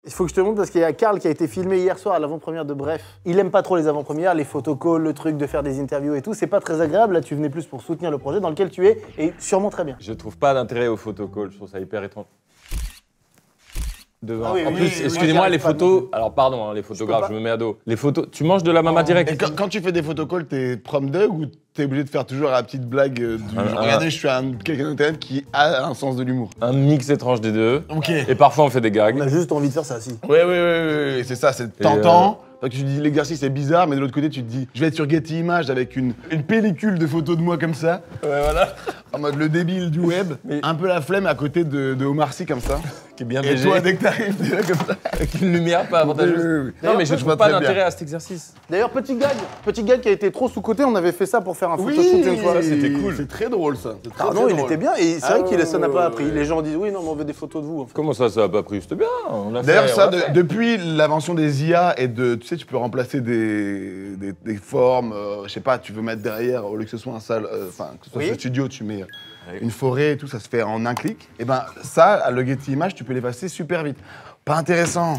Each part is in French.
Il faut que je te montre parce qu'il y a Karl qui a été filmé hier soir à l'avant-première de Bref. Il aime pas trop les avant-premières, les photocalls, le truc de faire des interviews et tout. C'est pas très agréable. Là, tu venais plus pour soutenir le projet dans lequel tu es et sûrement très bien. Je trouve pas d'intérêt aux photocalls, je trouve ça hyper étrange. Devant. Ah oui, en oui, plus, oui, excusez-moi, oui, les pas photos. Alors, pardon, hein, les photographes, je me mets à dos. Les photos. Tu manges de la mama direct. Et quand tu fais des photocalls, t'es prom dog ou t'es obligé de faire toujours la petite blague du genre, regardez, je suis quelqu'un d'internet qui a un sens de l'humour. Un mix étrange des deux. Ok. Et parfois, on fait des gags. On a juste envie de faire ça, si. Ouais, c'est ça, c'est tentant. Donc tu dis l'exercice est bizarre, mais de l'autre côté tu te dis je vais être sur Getty Images avec une pellicule de photos de moi comme ça. Ouais, voilà. En mode le débile du web, un peu la flemme à côté de Omar Sy comme ça. Qui est bien Et végé. toi dès que t'arrives, t'es là comme ça. Avec une lumière pas avantageuse. Oui. Non, mais je Je trouve vois pas très d'intérêt bien. à cet exercice. D'ailleurs, petit gag qui a été trop sous-côté. On avait fait ça pour faire un photoshoot une fois. ça, c'était cool. C'est très drôle ça. C'est très, Ah très non, il drôle. était bien et c'est vrai qu'il ça n'a pas appris. ouais. Les gens disent oui, non, mais on veut des photos de vous. En fait. Comment ça a pas pris? C'était bien. On l'a D'ailleurs, fait, ça, on l'a fait. depuis l'invention des IA et de, tu sais, tu peux remplacer des formes, je sais pas, tu veux mettre derrière, au lieu que ce soit un salle, enfin, que ce soit Oui. ce studio, tu mets une forêt et tout, ça se fait en un clic. Et ben, ça, à le Getty Images, tu peux l'effacer super vite. Pas intéressant.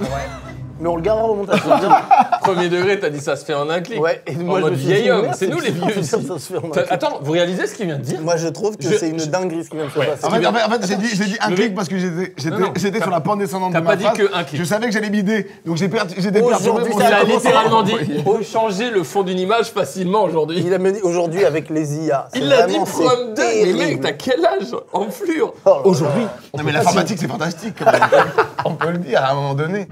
Mais on le gardera au montage. c'est bien. Premier degré, t'as dit ça se fait en un clic. Ouais, et moi En je mode me suis dit, vieil homme, merde, c'est nous les bizarre vieux de dire ici. ça se fait en un clic. Attends, vous réalisez ce qu'il vient de dire? Moi je trouve que c'est une dinguerie ce qui vient de se passer. En fait, j'ai dit un Le clic mec- parce que Non, j'étais sur la pente descendante de t'as ma pas dit phrase. que un clic. Je savais que j'allais bider, donc j'étais perturbé. Aujourd'hui, mon Il ça a a commencé littéralement à- dit il faut changer le fond d'une image facilement aujourd'hui. Il a mené aujourd'hui avec les IA. Il l'a dit prom 2, mais mec, t'as quel âge? Enflure. Aujourd'hui. Non mais l'informatique c'est fantastique quand même. On peut le dire à un moment donné.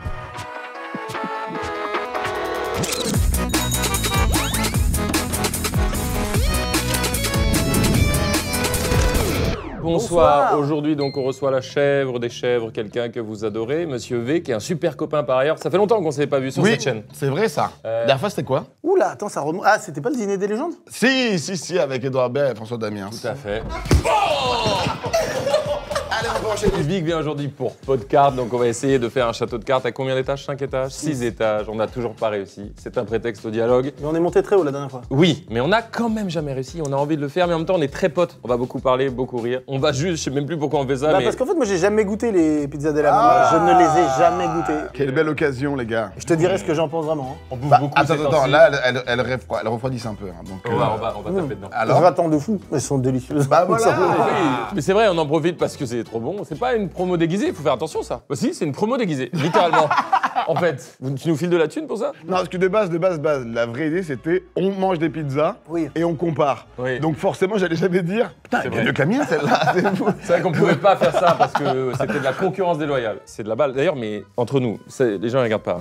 Bonsoir. Aujourd'hui, donc, on reçoit la chèvre des chèvres, quelqu'un que vous adorez, Monsieur V, qui est un super copain par ailleurs. Ça fait longtemps qu'on ne s'est pas vu sur cette chaîne. C'est vrai ça. La dernière fois c'était quoi? Oula, attends, ça remonte. Ah, c'était pas le dîner des légendes? Si, avec Edouard Baird et François Damiens. Tout à fait. Allez, on va enchaîner. Vic vient aujourd'hui pour Podcart, donc on va essayer de faire un château de cartes à combien d'étages? 5 étages? 6 étages. On n'a toujours pas réussi. C'est un prétexte au dialogue. Mais on est monté très haut la dernière fois. Oui, mais on n'a quand même jamais réussi. On a envie de le faire, mais en même temps, on est très potes. On va beaucoup parler, beaucoup rire. On va juste, je sais même plus pourquoi on fait ça, Bah, mais. parce qu'en fait, moi j'ai jamais goûté les pizzas della Mama. Je ne les ai jamais goûtées. Quelle belle occasion les gars. Je te dirai ce que j'en pense vraiment. hein. On bouffe Bah, beaucoup. attends, ces attends, temps-ci. là elle refroidissent un peu. Hein, donc, On va taper dedans. alors, J'attends de fou. Elles sont délicieuses. Bah voilà. Mais c'est vrai, on en profite parce que c'est trop bon. C'est pas une promo déguisée, il faut faire attention ça. Bah si, c'est une promo déguisée, littéralement. En fait, tu nous files de la thune pour ça? Non, parce que de base, la vraie idée c'était on mange des pizzas Oui. et on compare. Oui. Donc forcément, j'allais jamais dire putain, elle est vrai. mieux que la mienne celle-là. C'est fou. C'est vrai qu'on pouvait pas faire ça parce que c'était de la concurrence déloyale. C'est de la balle. D'ailleurs, mais entre nous, les gens ne regardent pas.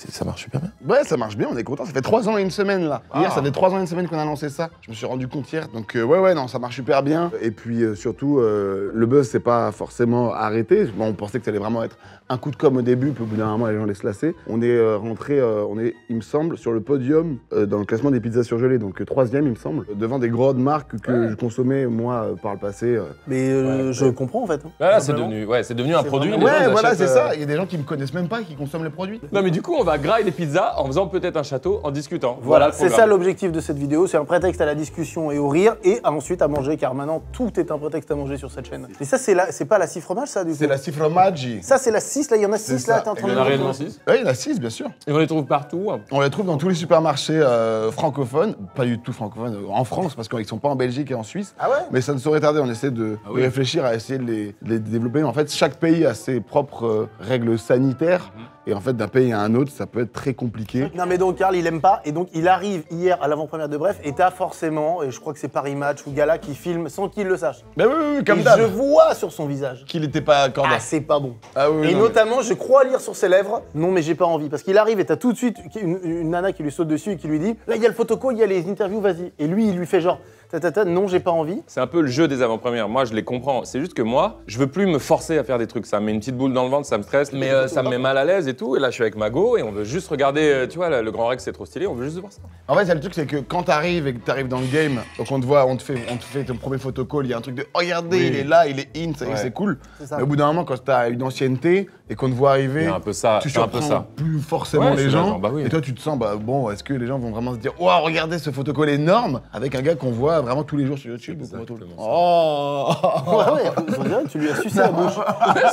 Ça marche super bien. Ouais, ça marche bien, on est content. Ça fait 3 ans et une semaine là. Hier, ça fait 3 ans et une semaine qu'on a lancé ça. Je me suis rendu compte hier. Donc ouais, non, ça marche super bien. Et puis surtout, le buzz c'est pas forcément arrêté. Bon, on pensait que ça allait vraiment être un coup de com' au début, puis au bout d'un moment, les gens laissent lasser. On est rentré, il me semble, sur le podium dans le classement des pizzas surgelées, donc 3e, il me semble, devant des grosses marques que je consommais moi par le passé. Mais je comprends en fait. hein. Là, c'est Simplement. devenu un C'est produit. vraiment- les gens, Ouais, ils voilà, achètent, c'est ça. Il y a des gens qui me connaissent même pas et qui consomment les produits. Non, mais du coup, on va grailler des pizzas en faisant peut-être un château, en discutant. Voilà, le c'est programme. ça l'objectif de cette vidéo, c'est un prétexte à la discussion et au rire, et ensuite à manger, car maintenant tout est un prétexte à manger sur cette chaîne. Et ça, c'est pas la 6 fromage, ça, du coup? C'est la Cifromaggi. Ça, c'est la 6, là, il y en a 6, C'est là, ça. t'es en train Il y de en a me réellement dire. 6. Ouais, il y en a 6, bien sûr. Et on les trouve partout. On les trouve dans tous les supermarchés francophones, pas du tout francophones, en France, parce qu'ils sont pas en Belgique et en Suisse. Ah ouais? Mais ça ne saurait tarder, on essaie de oui. réfléchir à essayer de les développer. En fait, chaque pays a ses propres règles sanitaires. Et en fait, d'un pays à un autre, ça peut être très compliqué. Non mais donc Karl il aime pas et donc il arrive hier à l'avant-première de Bref et t'as forcément, et je crois que c'est Paris Match ou Gala qui filme sans qu'il le sache. Mais oui, comme Et d'hab. je vois sur son visage. Qu'il n'était pas cordaire. Ah c'est pas bon. Ah oui, Et non, notamment, je crois lire sur ses lèvres, non mais j'ai pas envie. Parce qu'il arrive et t'as tout de suite une nana qui lui saute dessus et qui lui dit, là il y a le photocall, il y a les interviews, vas-y. Et lui il lui fait genre, non j'ai pas envie. C'est un peu le jeu des avant-premières. Moi, je les comprends. C'est juste que moi, je veux plus me forcer à faire des trucs. Ça me met une petite boule dans le ventre, ça me stresse, mais ça me met mal à l'aise et tout. Et là, je suis avec Mago et on veut juste regarder, tu vois, le Grand Rex, c'est trop stylé, on veut juste voir ça. En fait, le truc, c'est que quand t'arrives et que t'arrives dans le game, donc on te voit, on te fait ton premier photocall, il y a un truc de oh, regardez, Oui. il est là, il est in, ça y est, Ouais. c'est cool. C'est ça. Mais au bout d'un moment, quand t'as une ancienneté et qu'on te voit arriver, Il y a un peu ça, tu c'est un peu surprends ça. plus forcément Ouais, je les suis gens. d'accord, bah oui. Et toi, tu te sens, bah bon, est-ce que les gens vont vraiment se dire, oh, regardez ce photocall énorme avec un gars qu'on voit vois vraiment tous les jours sur YouTube. Exactement ça. Oh. Ouais, on dirait que tu lui as sucé la bouche.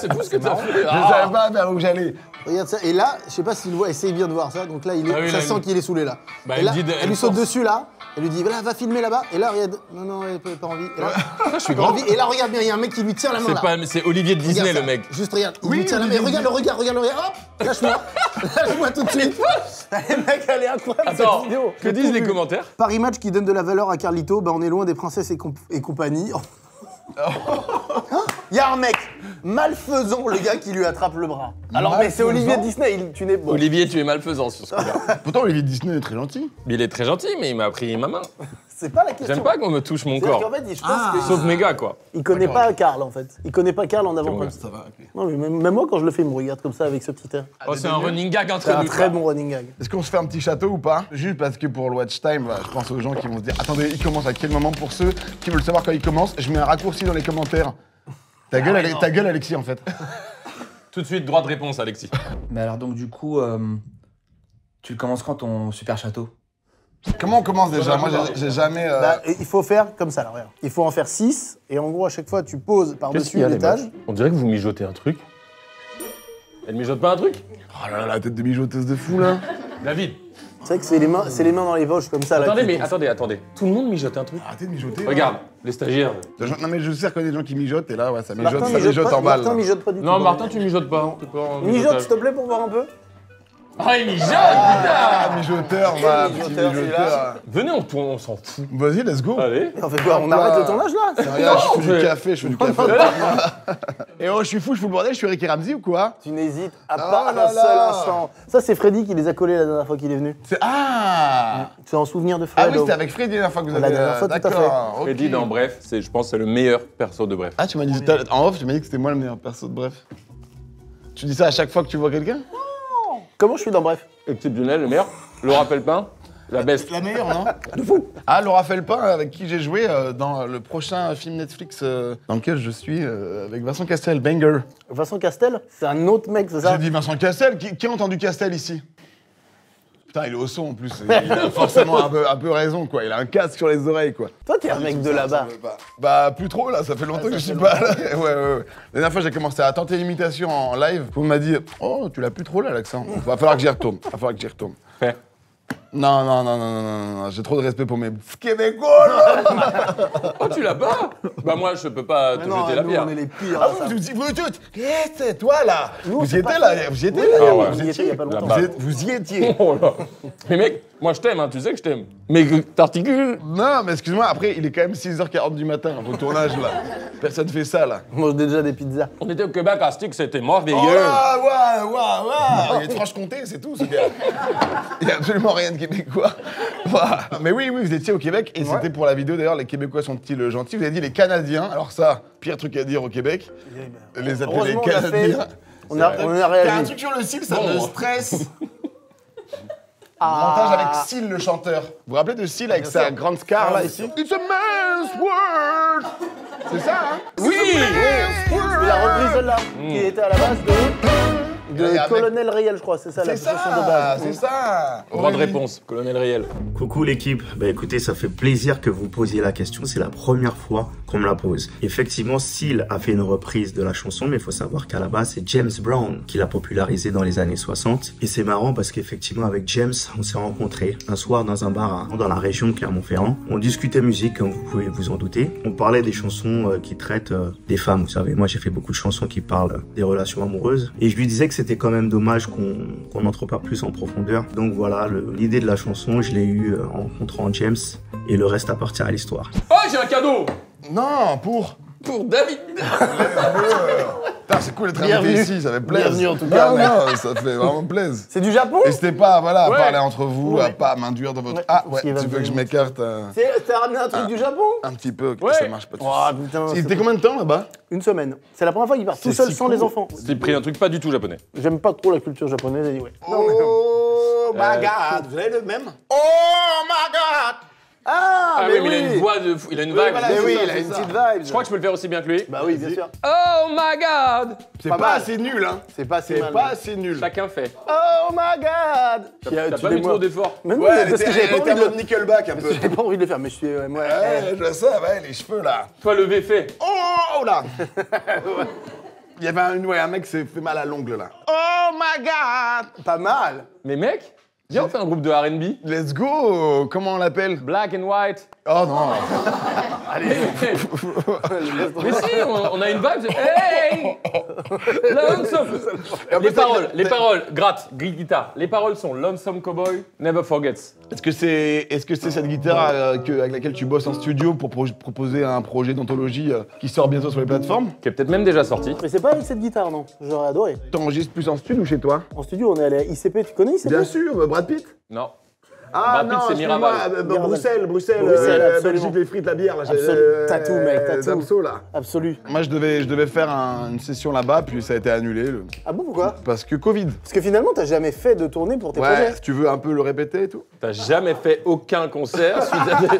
C'est tout ce que t'as fait. Je savais pas vers où j'allais. Regarde ça. Et là, je sais pas s'il voit, essaye bien de voir ça. Donc là, Ah oui, ça là, sent qu'il est saoulé là. Bah, et elle là, dit elle lui saute dessus là. Elle lui dit, voilà, va filmer là-bas. Et là, regarde. Non, elle n'a pas envie. Et là, Je suis grand. Et là, regarde bien, il y a un mec qui lui tient la main là. C'est Olivier de Disney, Regarde le ça. mec. Juste regarde, il Oui, lui tient la main. Olivier Regarde le regard, hop, lâche-moi. Lâche-moi tout de suite. Le mec, elle est incroyable Attends, cette vidéo. que disent les commentaires? Paris Match qui donne de la valeur à Carlito, bah on est loin des princesses et compagnie. Il y a un mec malfaisant, le gars qui lui attrape le bras. Alors mais c'est Olivier Disney, tu n'es bon. Olivier, tu es malfaisant sur ce coup-là. Pourtant, Olivier Disney est très gentil. Il est très gentil, mais il m'a pris ma main. C'est pas la question. J'aime pas qu'on me touche mon C'est-à-dire corps. qu'en fait, je pense que Sauf mes gars, quoi. il connaît pas Karl en fait. Il connaît pas Karl en avant bon, comme ouais, ça. Ça va, ok. Non mais même moi quand je le fais, il me regarde comme ça avec ce petit air. Oh, c'est un running gag entre C'est un nous. très bon running gag. Est-ce qu'on se fait un petit château ou pas? Juste parce que pour le watch time, je pense aux gens qui vont se dire attendez, il commence à quel moment? Pour ceux qui veulent savoir quand il commence, je mets un raccourci dans les commentaires. Ta gueule, Alexis, en fait. Tout de suite, droit de réponse, Alexis. Mais alors donc du coup, tu le commences quand ton super château? Comment on commence déjà? Moi, j'ai jamais. Bah, il faut faire comme ça là, regarde. Il faut en faire 6 et en gros à chaque fois tu poses par-dessus l'étage. On dirait que vous mijotez un truc. Elle mijote pas un truc? Oh là là, la tête de mijoteuse de fou, là. David. C'est vrai que c'est les mains dans les poches comme ça là. Attendez, qui mais poussent. attendez. Tout le monde mijote un truc. Arrêtez de mijoter. Regarde, les stagiaires. Non, mais je sais reconnaître des gens qui mijotent, et là, ouais, ça Martin mijote pas, en balle. Martin là. mijote pas du tout. Non, Martin, tu mijotes pas. Mijote s'il te plaît pour voir un peu. Ah, il mijote, putain. Ah, mijoteur, va, petit mijoteur, mijoteur. Venez, on s'en fout. Vas-y, let's go. Allez. Et on fait quoi? On arrête le tournage là? Regarde, je fais mais- du café, je fais du café. Et oh, je suis fou, je fous le bordel, je suis Ricky Ramsey ou quoi? Tu n'hésites à Oh pas là un seul là. instant. Ça c'est Freddy qui les a collés la dernière fois qu'il est venu. Ah C'est en souvenir de Ah Fred. oui, c'était avec Freddy la dernière fois que vous La avez... dernière fois, tout à fait. D'accord, ok. Freddy dans Bref, je pense, c'est le meilleur perso de Bref. Ah, tu m'as dit tout à l'heure, en off, tu m'as dit que c'était moi le meilleur perso de Bref. Tu dis ça à chaque fois que tu vois quelqu'un? Comment je suis dans Bref? Exceptionnel, le meilleur. Laura Pellepin, la best. La meilleure, non? De fou. Ah, Laura Felpin, avec qui j'ai joué dans le prochain film Netflix dans lequel je suis, avec Vincent Castel, Banger. Vincent Castel? C'est un autre mec, c'est ça? J'ai dit Vincent Castel, qui a entendu Castel ici? Putain, il est au son en plus, il a forcément un peu raison, quoi. Il a un casque sur les oreilles, quoi. Toi t'es un mec de là-bas. Bah, plus trop là, ça fait longtemps que je suis pas là. Ouais. La dernière fois, j'ai commencé à tenter l'imitation en live. On m'a dit, oh, tu l'as plus trop là, l'accent. Va falloir que j'y retourne. Fais. Non, j'ai trop de respect pour mes Québécois, là. Oh, tu l'as pas? Bah, moi, je peux pas te jeter la nous, pierre. on est les pires. Ah à ça. oui, vous toutes. C'est toi là. Nous, Vous c'est y pas étiez là, fait. vous y étiez Oui, là. Ah vous ouais. y Vous y étiez il y a pas longtemps. Vous y étiez. Oh là. Mais mec, moi je t'aime, hein, tu sais que je t'aime. Mais que t'articules. Non, mais excuse-moi, après, il est quand même 6h40 du matin, au tournage là. Personne fait ça là. On mange déjà des pizzas. On était au Québec à Stick, c'était merveilleux. Oh là, ouais. Il est de Franche-Comté, c'est tout ce gars. Il y a absolument rien de québécois. Ouah. Mais oui, vous étiez au Québec et c'était pour la vidéo d'ailleurs, les Québécois sont-ils gentils? Vous avez dit les Canadiens, alors ça, pire truc à dire au Québec. Les appeler les Heureusement, on a fait- Canadiens. On a Il y a un réagi. truc sur le cil, ça Bon. me stresse. Ah. Montage avec Seal le chanteur. Vous vous rappelez de Seal avec sa grande scar là ici? It's a man's world. C'est ça, hein? Oui. Il a repris celle-là, qui était à la base Il y a un de mec- Colonel Riel, je crois. C'est ça la C'est chanson de ça, base. c'est ça. Droit de Oui. réponse, colonel Riel. Coucou l'équipe, bah écoutez, ça fait plaisir que vous posiez la question, c'est la première fois qu'on me la pose. Effectivement, Seal a fait une reprise de la chanson, mais il faut savoir qu'à la base, c'est James Brown qui l'a popularisé dans les années 60. Et c'est marrant parce qu'effectivement, avec James, on s'est rencontrés un soir dans un bar dans la région de Clermont-Ferrand. On discutait musique, comme vous pouvez vous en douter. On parlait des chansons qui traitent des femmes, vous savez. Moi, j'ai fait beaucoup de chansons qui parlent des relations amoureuses. Et je lui disais que c'était quand même dommage qu'on n'entre pas plus en profondeur. Donc voilà, l'idée de la chanson, je l'ai eue en rencontrant James et le reste appartient à l'histoire. Oh, j'ai un cadeau Non, pour David. Putain, c'est cool d'être Bienvenue. invité ici, ça fait plaisir. Bienvenue, en tout cas, Non, mec. non, ça fait vraiment plaisir. C'est du Japon? Et c'était pas, voilà, à Ouais. parler entre vous, à Ouais. pas m'induire dans votre... Ouais, Ah, parce ouais, qu'il va tu veux que je venir. m'écarte T'as ramené un truc du Japon? un petit peu, ok, Ouais. ça marche pas tout. Oh putain. Il était combien de temps là-bas? Une semaine. C'est la première fois qu'il part tout C'est seul si sans cool. les enfants. J'ai pris un truc pas du tout japonais. J'aime pas trop la culture japonaise, anyway. Oh my god, vous avez le même? Oh my god! Ah, mais oui, il a une voix de fou, il a une vibe. voilà, Mais c'est oui, ça, il a c'est une ça. petite vibe. Je crois que je peux le faire aussi bien que lui. Bah oui, bien sûr. Oh my god! C'est Pas pas mal. assez nul, hein. C'est pas assez C'est mal. pas assez nul. Chacun fait. Oh my god! T'as pas mis trop d'efforts. Mais non, Ouais, parce que j'avais pas envie de mode Nickelback un peu. J'avais pas envie de le faire, mais je suis. Ouais, Ouais, je vois ça, ouais, les cheveux là. Toi, le V fait. Oh là. Il y avait un mec qui s'est fait mal à l'ongle là. Oh my god. Pas mal. Mais mec, viens on fait un groupe de R&B. Let's go. Comment on l'appelle? Black and white. Oh non. Mais si, on a une vibe. Hey! Lonesome. Les paroles, gratte, guitare. Les paroles sont Lonesome Cowboy, Never Forgets. Est-ce que c'est cette guitare avec laquelle tu bosses en studio pour proposer un projet d'anthologie qui sort bientôt sur les plateformes? Qui est peut-être même déjà sorti. Mais c'est pas avec cette guitare, non? J'aurais adoré. T'enregistres plus en studio ou chez toi? En studio, on est allé à ICP. Tu connais ICP? Bien sûr, Brad Pitt. Non. Ah Brad Pitt, non, c'est excuse-moi, Miraval. Bruxelles, Bruxelles, absolument. Belgique, les frites, la bière, là. Tatou, mec, tatou. Damso, là. Absolu. Moi, je devais faire une session là-bas, puis ça a été annulé. Ah bon, pourquoi? Parce que Covid. Parce que finalement, t'as jamais fait de tournée pour tes Ouais, projets. si tu veux un peu le répéter et tout. T'as jamais fait aucun concert suite à des-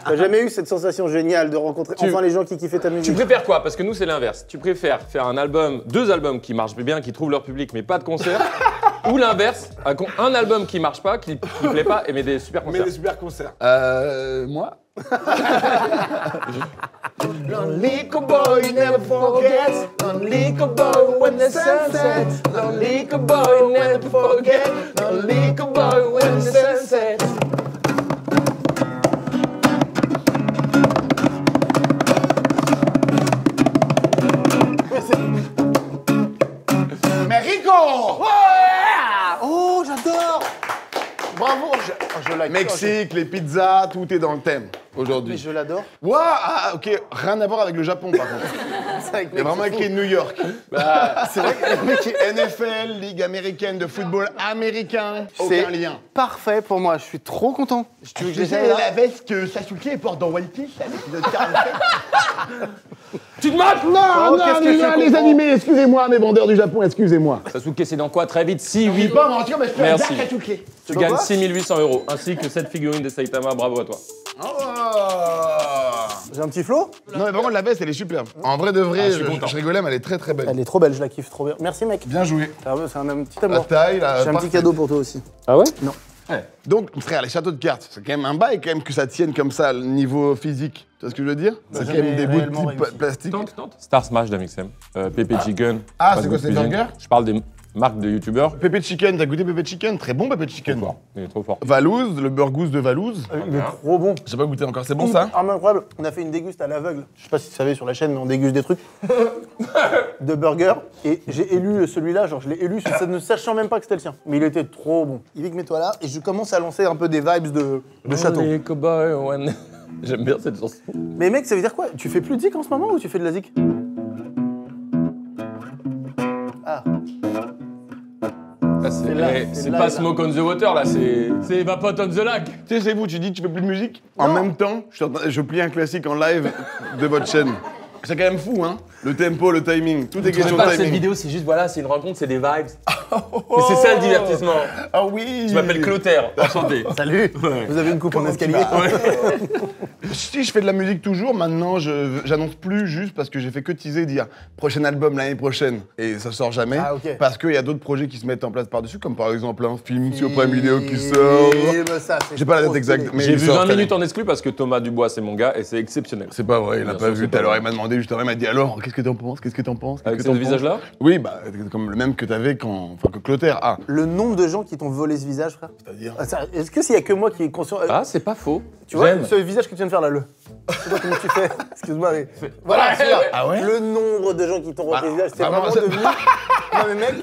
T'as jamais eu cette sensation géniale de rencontrer enfin les gens qui kiffaient ta Tu musique. préfères quoi? Parce que nous, c'est l'inverse. Tu préfères faire un album, 2 albums qui marchent bien, qui trouvent leur public, mais pas de concert. Ou l'inverse, un album qui marche pas, qui plaît pas, mais des super concerts. super concerts. Moi Lonely cowboy never forgets. Lonely cowboy when the sun sets. Lonely cowboy never forgets. Lonely cowboy when the sun sets. Mexico. Oh, j'adore! Bravo! Je like. Mexique, les pizzas, tout est dans le thème Mais aujourd'hui. je l'adore. Ouah, ah, ok, rien à voir avec le Japon par contre. C'est avec Il y a vraiment écrit New York. C'est vrai que le mec est NFL, Ligue américaine de football américain, C'est aucun lien. parfait pour moi. Je suis trop content. Tu veux que Tu j'essaie sais là? la veste que Sasuke porte dans One Piece, à l'épisode 47. Tu te moques? Non, qu'est-ce que je les comprends. animés, excusez-moi, mes vendeurs du Japon, excusez-moi. Sasuke, c'est dans quoi? Très vite, si, oui. Pas mentir, mais je peux Merci. dire Sasuke. Tu vois gagnes quoi 6800 €, ainsi que cette figurine de Saitama. Bravo à toi. Oh. J'ai un petit flow? Non, mais par contre, la veste, elle est superbe. En vrai de vrai, Ah, je suis content. je rigolais, mais elle est très très belle. Elle est trop belle, je la kiffe trop bien. Merci mec. Bien joué. C'est un petit La amour. taille, la J'ai un petit cadeau pour toi aussi. Ah ouais? Non. Donc, frère, les châteaux de cartes, c'est quand même un bail quand même que ça tienne comme ça, le niveau physique. Tu vois ce que je veux dire? C'est quand même des bouts de réellement type réussi. plastique. Tente. Star Smash d'Amixem. Pepe Chicken. Ah, Pas c'est de quoi, c'est cuisine. burger Je parle des marques de youtubeurs. Pépé Chicken, t'as goûté Pépé Chicken? Très bon Pépé Chicken. Fort. Il est trop fort. Valouz, le burgous de Valouz. Il est trop bon. J'ai pas goûté encore, c'est bon ça? Ah, mais incroyable. On a fait une déguste à l'aveugle. Je sais pas si tu savais sur la chaîne, mais on déguste des trucs de burgers. Et j'ai élu celui-là, genre je l'ai élu ne sachant même pas que c'était le sien. Mais il était trop bon. Yvick, mets-toi là et je commence à lancer un peu des vibes de château. Les cowboys, one. J'aime bien cette chanson. Mais mec, ça veut dire quoi? Tu fais plus de zik en ce moment ou tu fais de la zik? Ah, Ah, C'est là, c'est c'est là, pas là. Smoke on the Water là, c'est Evapot on the Lac. Tu sais, c'est vous, tu dis que tu fais plus de musique. En Non. même temps, je plie un classique en live de votre chaîne. C'est quand même fou, hein? Le tempo, le timing, tout est question de Cette timing. vidéo, c'est juste voilà, c'est une rencontre, c'est des vibes. Mais c'est ça le divertissement. Ah oui! Je m'appelle Clotaire, enchanté. salut. Vous avez une coupe en escalier? Si je fais de la musique toujours, maintenant j'annonce plus juste parce que j'ai fait que teaser, dire prochain album l'année prochaine et ça sort jamais. Ah, ok. Parce qu'il y a d'autres projets qui se mettent en place par-dessus, comme par exemple un film sur Prime Vidéo qui sort. J'ai J'ai pas la date exacte, mais J'ai il vu sort 20 cette année. minutes en exclu parce que Thomas Dubois, c'est mon gars et c'est exceptionnel. C'est pas vrai, il a Bien pas sûr, vu c'est tout pas à l'heure. vrai. Il m'a demandé juste après, il m'a dit alors, qu'est-ce que t'en penses? Qu'est-ce que t'en penses? Avec Qu'est-ce ce que t'en penses visage-là? Oui, bah, comme le même que t'avais que Clotaire. Ah, Le nombre de gens qui t'ont volé ce visage, frère. c'est-à-dire. Ah, est-ce que s'il y a que moi qui est conscient? Ah, c'est pas faux. Tu vois, J'aime. ce visage que tu viens de faire là, je sais pas comment tu fais. Excuse-moi, mais. Voilà, celui-là. Ah ouais? Le nombre de gens qui t'ont refait ce visage, c'est vraiment, vraiment c'est- devenu. Non, mais mec,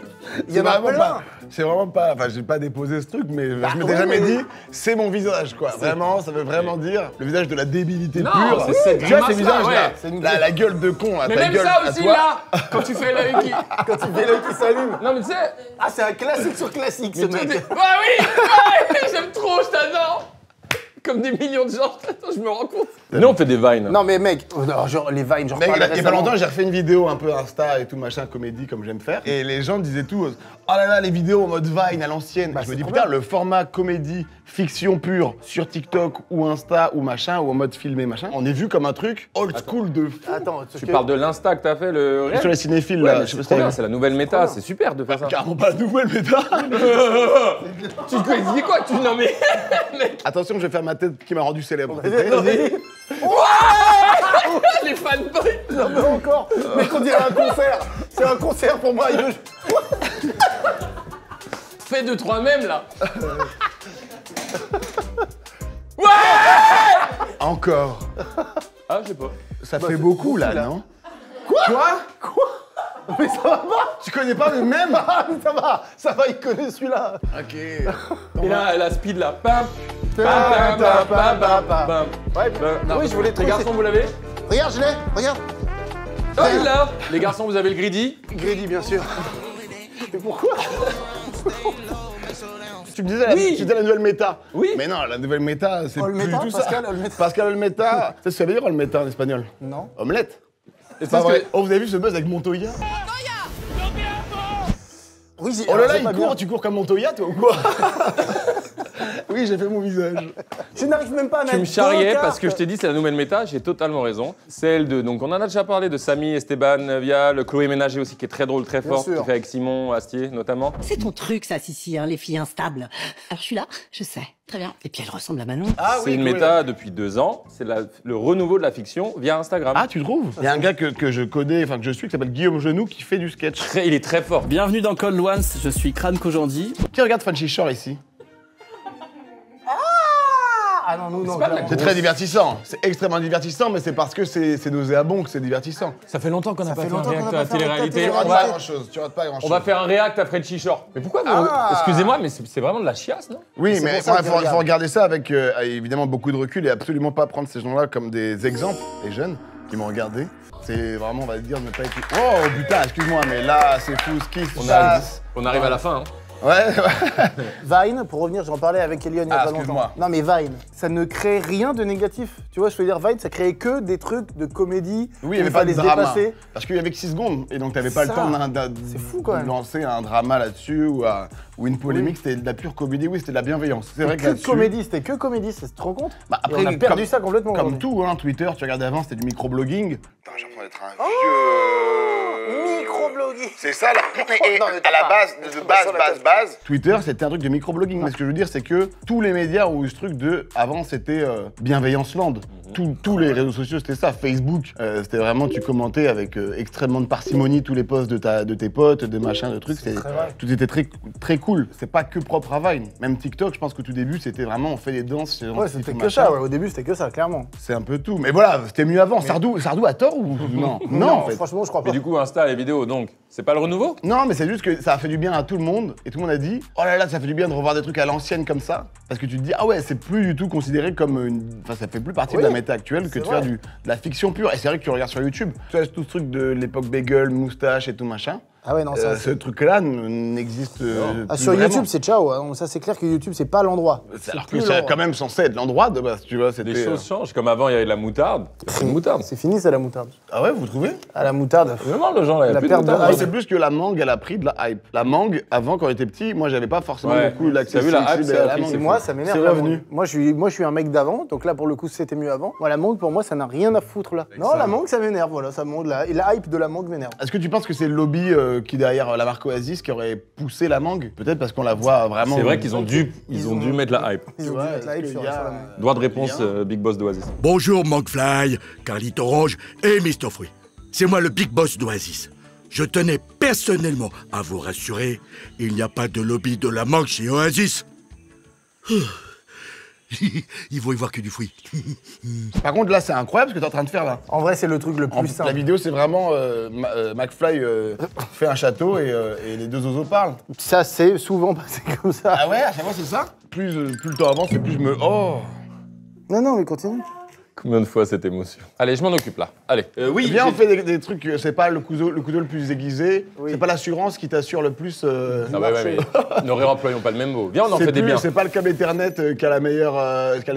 il y en a vraiment plein. pas. C'est vraiment pas. Enfin, j'ai pas déposé ce truc, mais je m'étais ouais, jamais mais- dit, c'est mon visage, quoi. Vraiment, ça veut vraiment dire le visage de la débilité Non, pure. c'est cette Tu vois, ces grimace-là, visages-là, ouais. C'est une- la gueule de con, là, Mais ta même gueule ça à aussi toi. là, quand tu fais l'œil qui. Quand tu fais l'œil qui s'allume. Non mais tu sais. Ah, c'est un classique sur classique, ce tout mec. est- Bah oui, ouais, j'aime trop, je t'adore. comme des millions de gens. Attends, je me rends compte. Nous, on fait des vines. Non mais mec, genre les Vines, genre Mec, parle il y a pas récemment. longtemps, j'ai refait une vidéo un peu Insta et tout machin, comédie comme j'aime faire. Et les gens disaient tout, oh là là, les vidéos en mode Vine à l'ancienne. Bah, Je me c'est dis, trop putain, bien. le format comédie, fiction pure sur TikTok ou Insta ou machin, ou en mode filmé machin, on est vu comme un truc old school de fou. Attends, Tu parles de l'Insta que t'as fait, le réel? Sur les cinéphiles, Ouais, là, mais je sais c'est pas trop si bien, t'as c'est la nouvelle méta, c'est super de faire ça. carrément pas la nouvelle méta. Tu dis quoi tu... Non mais... Attention, je vais faire ma tête qui m'a rendu célèbre. Vas-y. Les fanboys. Non mais encore, mec on dirait un concert. C'est un concert pour moi. Fais 2-3 mèmes là. Encore. Ah, je sais pas. Ça fait beaucoup là, là. non? Quoi Mais ça va pas. Tu connais pas le même? Ah mais ça va, il connaît celui-là. Ok. Et là, la speed là. Pam. Pam, Pam, pam, pam, pam, pam. pam. Ouais, Non, oui, je voulais Les trouver. garçons, vous l'avez? Regarde, je l'ai, regarde. Oh, il l'a. Les garçons, vous avez le greedy? Grady, bien sûr. Mais pourquoi? Tu me disais, Oui. tu disais la nouvelle méta. Oui. Mais non, la nouvelle méta, c'est plus Olmeta, du tout Pascal ça. Olmeta. Pascal Olmeta. Tu sais ce que ça veut dire Olmeta en espagnol? Non. Omelette. Et Pas c'est vrai. Oh, vous avez vu ce buzz avec Montoya? Oui, Oh là là, c'est il pas court, bien. tu cours comme Montoya, toi ou quoi? Oui, j'ai fait mon visage. Je n'arrive même pas à mettre. Tu me charriais deux parce que je cartes. t'ai dit c'est la nouvelle méta, j'ai totalement raison. Celle de, donc on en a déjà parlé, de Samy, Esteban, Via, le Chloé Ménager aussi qui est très drôle, très Bien fort, sûr. qui fait avec Simon Astier notamment. C'est ton truc, ça, Sissi, hein, les filles instables. Alors, je suis là, je sais. Très bien. Et puis, elle ressemble à Manon. Ah C'est une Chloé. méta depuis 2 ans, c'est le renouveau de la fiction via Instagram. Ah, tu trouves? Il y a un gars que je connais, enfin que je suis, qui s'appelle Guillaume Genoux, qui fait du sketch. Il est très fort. Bienvenue dans Cold Ones, je suis Crane Kojandi. Qui regarde Frenchy Shore ici? Ah non, non, pas de la clairement. C'est très divertissant. C'est extrêmement divertissant, mais c'est parce que c'est nauséabond que c'est divertissant. Ça fait longtemps qu'on n'a Ça pas fait fait un longtemps qu'on réact n'a à pas fait un télé-réalité. réact à Tu On rates pas va, grand-chose, tu rates pas grand-chose. on va faire un réact à Frenchy Shore. Mais pourquoi vous... Ah. Excusez-moi, mais c'est vraiment de la chiasse, non? Oui, C'est mais pour ça qu'il il faut regarde. regarder ça avec évidemment beaucoup de recul et absolument pas prendre ces gens-là comme des exemples, les jeunes qui m'ont regardé. C'est vraiment, on va dire, ne pas être... Oh putain, excuse-moi, mais là, c'est fou, ce qui se passe. On arrive à la fin, hein. Ouais, Vine, pour revenir, j'en parlais avec Elion il y a Ah, pas longtemps. excuse-moi. Non mais Vine, ça ne crée rien de négatif. Tu vois, je veux dire, Vine, ça créait que des trucs de comédie. oui, il n'y avait où pas de fallait se drama. dépasser. Parce qu'il y avait que 6 secondes, et donc t'avais pas le Ça, temps c'est fou, quand même. de lancer un drama là-dessus ou une polémique, c'était de la pure comédie, oui, c'était de la bienveillance. C'est vrai que Que de là-dessus- comédie, c'était que comédie, ça te rend compte? Bah, Et on a perdu comme- ça complètement. Comme aujourd'hui. tout, hein, Twitter, tu regardais avant, c'était du microblogging. Putain, j'ai l'impression d'être un vieux... Microblogging. C'est ça, là. Et Non, mais t'as à la pas- base, t'as de pas sur la base. Twitter, c'était un truc de microblogging. Mais ce que je veux dire, c'est que tous les médias ont eu ce truc de. Avant, c'était Bienveillance Land. Tous les réseaux sociaux, c'était ça. Facebook, c'était vraiment, tu commentais avec extrêmement de parcimonie tous les posts de tes potes, de machin, de trucs. très vrai. Tout était très, très cool. C'est pas que propre à Vine. Même TikTok, je pense que tout début, c'était vraiment, on fait des danses. Ouais, c'était que ça, ouais. Au début, c'était que ça, clairement. C'est un peu tout. Mais voilà, c'était mieux avant. Sardou a tort ou non? Non, en fait. Franchement, je crois pas. Mais du coup, Insta, les vidéos, donc, c'est pas le renouveau? Non, mais c'est juste que ça a fait du bien à tout le monde et tout le monde a dit oh là là, ça fait du bien de revoir des trucs à l'ancienne comme ça parce que tu te dis ah ouais, c'est plus du tout considéré comme une. Enfin, ça fait plus partie Oui, de la méta actuelle que c'est de faire vrai. de la fiction pure. Et c'est vrai que tu regardes sur YouTube, tu vois tout ce truc de l'époque bagel, moustache et tout machin. Ah ouais, non, ça. Ce truc-là n'existe Ah, plus sur vraiment. YouTube, c'est ciao. Hein. Ça, c'est clair que YouTube, c'est pas l'endroit. Alors plus que c'est l'endroit. quand même censé être l'endroit de base, tu vois. C'était. Les choses changent. Comme avant, il y avait de la moutarde. Il y a plus de moutarde. C'est fini, ça, la moutarde. Ah ouais, vous trouvez? Ah, la moutarde. Vraiment, le genre, là, il y a La plus de perte de moutarde. hype. C'est plus que la mangue, elle a pris de la hype. La mangue, avant, quand on était petit, moi, j'avais pas forcément Ouais. beaucoup l'accès. T'as vu, la hype, c'est à la mangue. C'est moi, ça m'énerve. C'est la revenu. mangue. Moi, je suis un mec d'avant, donc là, pour le coup, c'était mieux avant. Moi, la mangue, pour moi, ça n'a rien à foutre là. Non, la mangue, ça m'énerve, voilà. Ça monte là. Et la hype de la mangue m'énerve. Est-ce que tu penses que c'est le lobby qui est derrière la marque Oasis qui aurait poussé la mangue? Peut-être parce qu'on la voit vraiment. C'est vrai qu'ils ont dû mettre la hype. Ils ont dû mettre la hype sur la mangue. Droit de réponse, Big Boss d'Oasis. Bonjour Monkfly, Carlito Orange et Mr. Fruit. C'est moi le Big Boss d'Oasis. Je tenais personnellement à vous rassurer, il n'y a pas de lobby de la mangue chez Oasis. Ils vont y voir que du fruit. Par contre, là, c'est incroyable ce que t'es en train de faire là. En vrai, c'est le truc le plus La simple. vidéo, c'est vraiment McFly fait un château et les deux oiseaux parlent. Ça, c'est souvent passé comme ça. Ah ouais, à chaque fois, c'est ça? Plus le temps avance, et plus je me. Oh! Non, non, mais continue. Combien de fois cette émotion? Allez, je m'en occupe là. Allez. Oui. Viens, on fait des trucs. C'est pas le couteau le plus aiguisé. Oui. C'est pas l'assurance qui t'assure le plus. Ah ouais, mais ne réemployons pas le même mot. Viens, on en fait des biens. C'est pas le câble Ethernet qui a le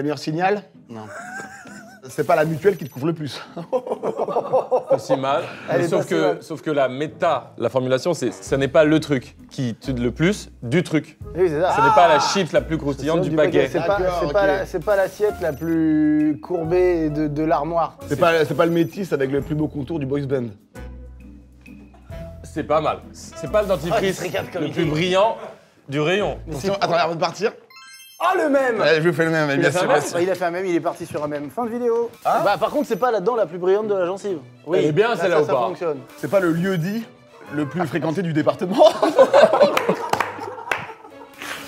meilleur signal. Non. C'est pas la mutuelle qui te couvre le plus. Aussi mal. Elle est Sauf pas si mal. que la formulation, ça n'est pas le truc qui tue le plus du truc. Oui, c'est ça. Ce n'est pas la chips la plus croustillante du paquet. C'est pas l'assiette la plus courbée de l'armoire. C'est pas le métis avec le plus beau contour du boys band. C'est pas mal. C'est pas le dentifrice comme le il plus dit. brillant du rayon. Attends, avant de partir. Oh, le même Je vous fais le même, bien sûr. Bah, il a fait un même, il est parti sur un même. Fin de vidéo. Bah, par contre, c'est pas la dent la plus brillante de la gencive. Oui, Elle est bien, celle-là, ou ça pas? fonctionne. C'est pas le lieu dit le plus fréquenté du département.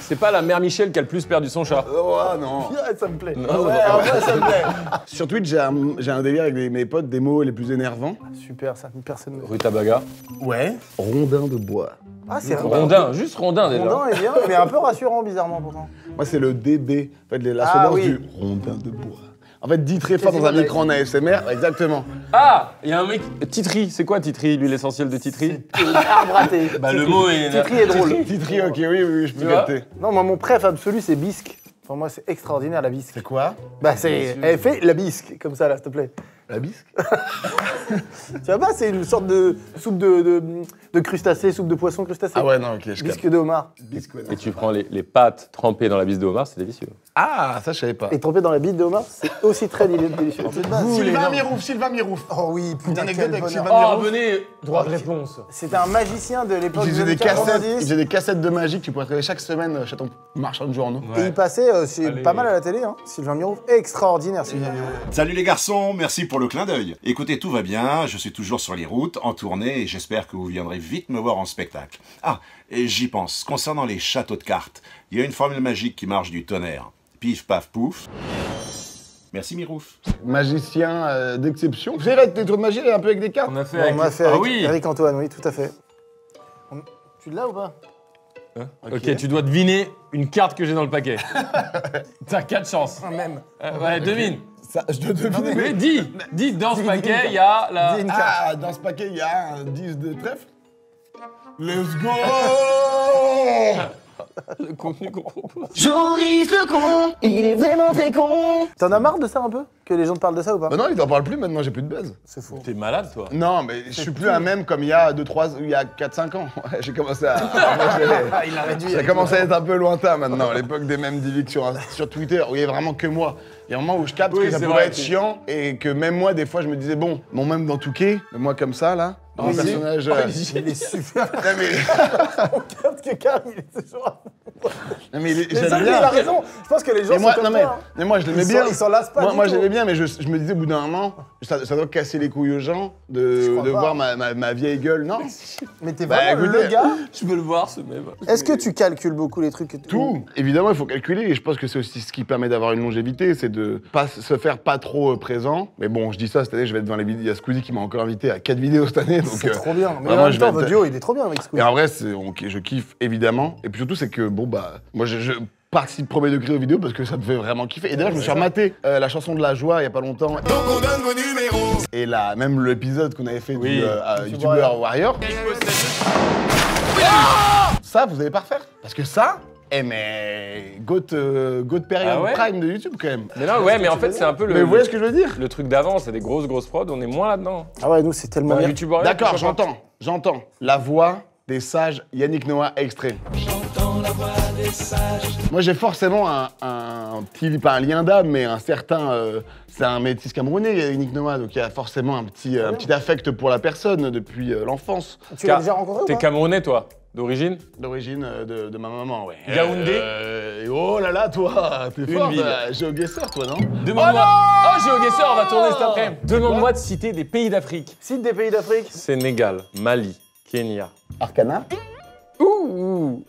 C'est pas la mère Michel qui a le plus perdu son chat. Oh non. Ouais, ça me plaît. Non, Ouais, ça en vrai, ça me plaît. Sur Twitch, j'ai un délire avec mes potes des mots les plus énervants. Super, ça, personne ne. Rutabaga. Ouais. Rondin de bois. Ah, c'est Rondin, juste rondin déjà. Rondin est bien, mais un peu rassurant, bizarrement, pourtant. Moi, c'est le DB. En fait, la Ah, sonore oui. du rondin de bois. En fait, dit très fort dans un micro en ASMR. Exactement. Ah, il y a un mec. Titri, c'est quoi Titri, l'huile essentielle de Titri? Arbre raté. Bah le mot est. Titri est drôle. Titri, ok, oui, je peux Tu vois capter. Non, moi, mon préf absolu, c'est bisque. Pour moi, c'est extraordinaire, la bisque. C'est quoi? Bah, c'est. Elle fait la bisque, comme ça, là, s'il te plaît. La bisque? Tu vois pas, c'est une sorte de soupe de crustacés, soupe de poisson crustacé. Ah ouais, non, ok, je capte. Bisque de homard. Bisque, ouais, non. Et tu prends les pâtes trempées dans la bise de homard, c'est délicieux. Ah, ça, je savais pas. Et trempé dans la bite de homard, c'est aussi très délicieux. Sylvain Mirouf. Oh oui, putain, anecdote quel avec bonheur. Sylvain Oh, venez, droit de réponse. C'était un magicien de l'époque Il faisait des des années cassettes, 90. il faisait des cassettes de magie que tu pourrais trouver chaque semaine chez ton marchand de journaux. Et il passait Allez. pas mal à la télé, hein. Sylvain Mirouf, extraordinaire Sylvain Mirouf. Salut les garçons, merci pour le clin d'œil. Écoutez, tout va bien, je suis toujours sur les routes, en tournée, et j'espère que vous viendrez vite me voir en spectacle. Ah, et j'y pense, concernant les châteaux de cartes, il y a une formule magique qui marche du tonnerre. Pif, paf, pouf. Merci Mirouf. Magicien d'exception. Vous savez, des trucs de magie un peu avec des cartes? On a fait On m'a fait Ah avec oui. Eric Antoine, oui, tout à fait. Tu l'as ou pas? Ok, tu dois deviner une carte que j'ai dans le paquet. T'as 4 chances. Même. Ouais, devine. Ça, je dois deviner. Mais dis, dans ce paquet, il y a la. Dis une carte. Ah, dans ce paquet, il y a un 10 de trèfle. Let's go! Le contenu qu'on propose. Joris le con, il est vraiment très con. T'en as marre de ça un peu? Que les gens te parlent de ça ou pas? Bah non, il t'en parle plus maintenant, j'ai plus de buzz. C'est faux. T'es malade, toi. Non, mais je suis plus un même comme il y a 4-5 ans. Ouais, j'ai commencé à. Il a réduit. Ça a commencé à être un peu lointain maintenant, à l'époque des mêmes divics sur Twitter, où il y avait vraiment que moi. Il y a un moment où je capte Oui, que ça c'est pouvait vrai, être c'est- chiant et que même moi, des fois, je me disais, bon, mon même dans Touquet, moi comme ça, là, un Oui. personnage. Il est super. Non, mais, Parce que Karl, il est toujours. non, mais Mais j'aime ça, il bien. a raison. Je pense que les gens Mais moi, sont comme non, toi. mais moi, je l'aimais Ils bien. s'en lassent pas du Moi, tout. j'aimais bien, mais je me disais, au bout d'un moment, ça doit casser les couilles aux gens Je crois de pas. voir ma vieille gueule, non? Mais t'es Bah, vraiment écoutez. le gars. Je veux le voir, ce même. Est-ce que tu calcules beaucoup les trucs et Tout. Évidemment, il faut calculer, et je pense que c'est aussi ce qui permet d'avoir une longévité, c'est de pas se faire pas trop présent. Mais bon, je dis ça, cette année, je vais être devant les vidéos. Il y a Squeezie qui m'a encore invité à 4 vidéos cette année. Donc, C'est trop bien. Mais vraiment, en même je temps, vais votre être- duo, il est trop bien avec Squeezie. Et en vrai, je kiffe évidemment. Et puis surtout, c'est que bon, bah, moi, je participe premier degré aux vidéos parce que ça me fait vraiment kiffer. Et d'ailleurs, je me suis rematé la chanson de la joie il y a pas longtemps. Donc on donne vos numéros. Et là, même l'épisode qu'on avait fait Oui. du YouTuber Warrior. Ça, vous allez pas refaire. Parce que ça, mais goat période Ah ouais prime de YouTube quand même. Mais non, ouais, mais en fait, c'est un peu Mais vous voyez ce que je veux dire? le truc d'avant, c'est des grosses prods, on est moins là-dedans. Ah ouais, nous, c'est tellement bien. YouTube Warrior, D'accord, pourquoi pas j'entends. La voix des sages Yannick Noah extrait. Moi, j'ai forcément un petit, pas un lien d'âme, mais un certain. C'est un métis camerounais, Yannick Noah, donc il y a forcément un petit affect pour la personne depuis l'enfance. Tu l'as déjà rencontré ou T'es pas? Camerounais, toi, d'origine? D'origine de ma maman, ouais. Yaoundé Oh là là, toi, t'es fort, ville. géoguesseur, toi, non? Demande-moi. Oh, GeoGuessr, on va tourner cet après. Demande-moi de citer des pays d'Afrique. Cite des pays d'Afrique. Sénégal, Mali, Kenya, Arcana?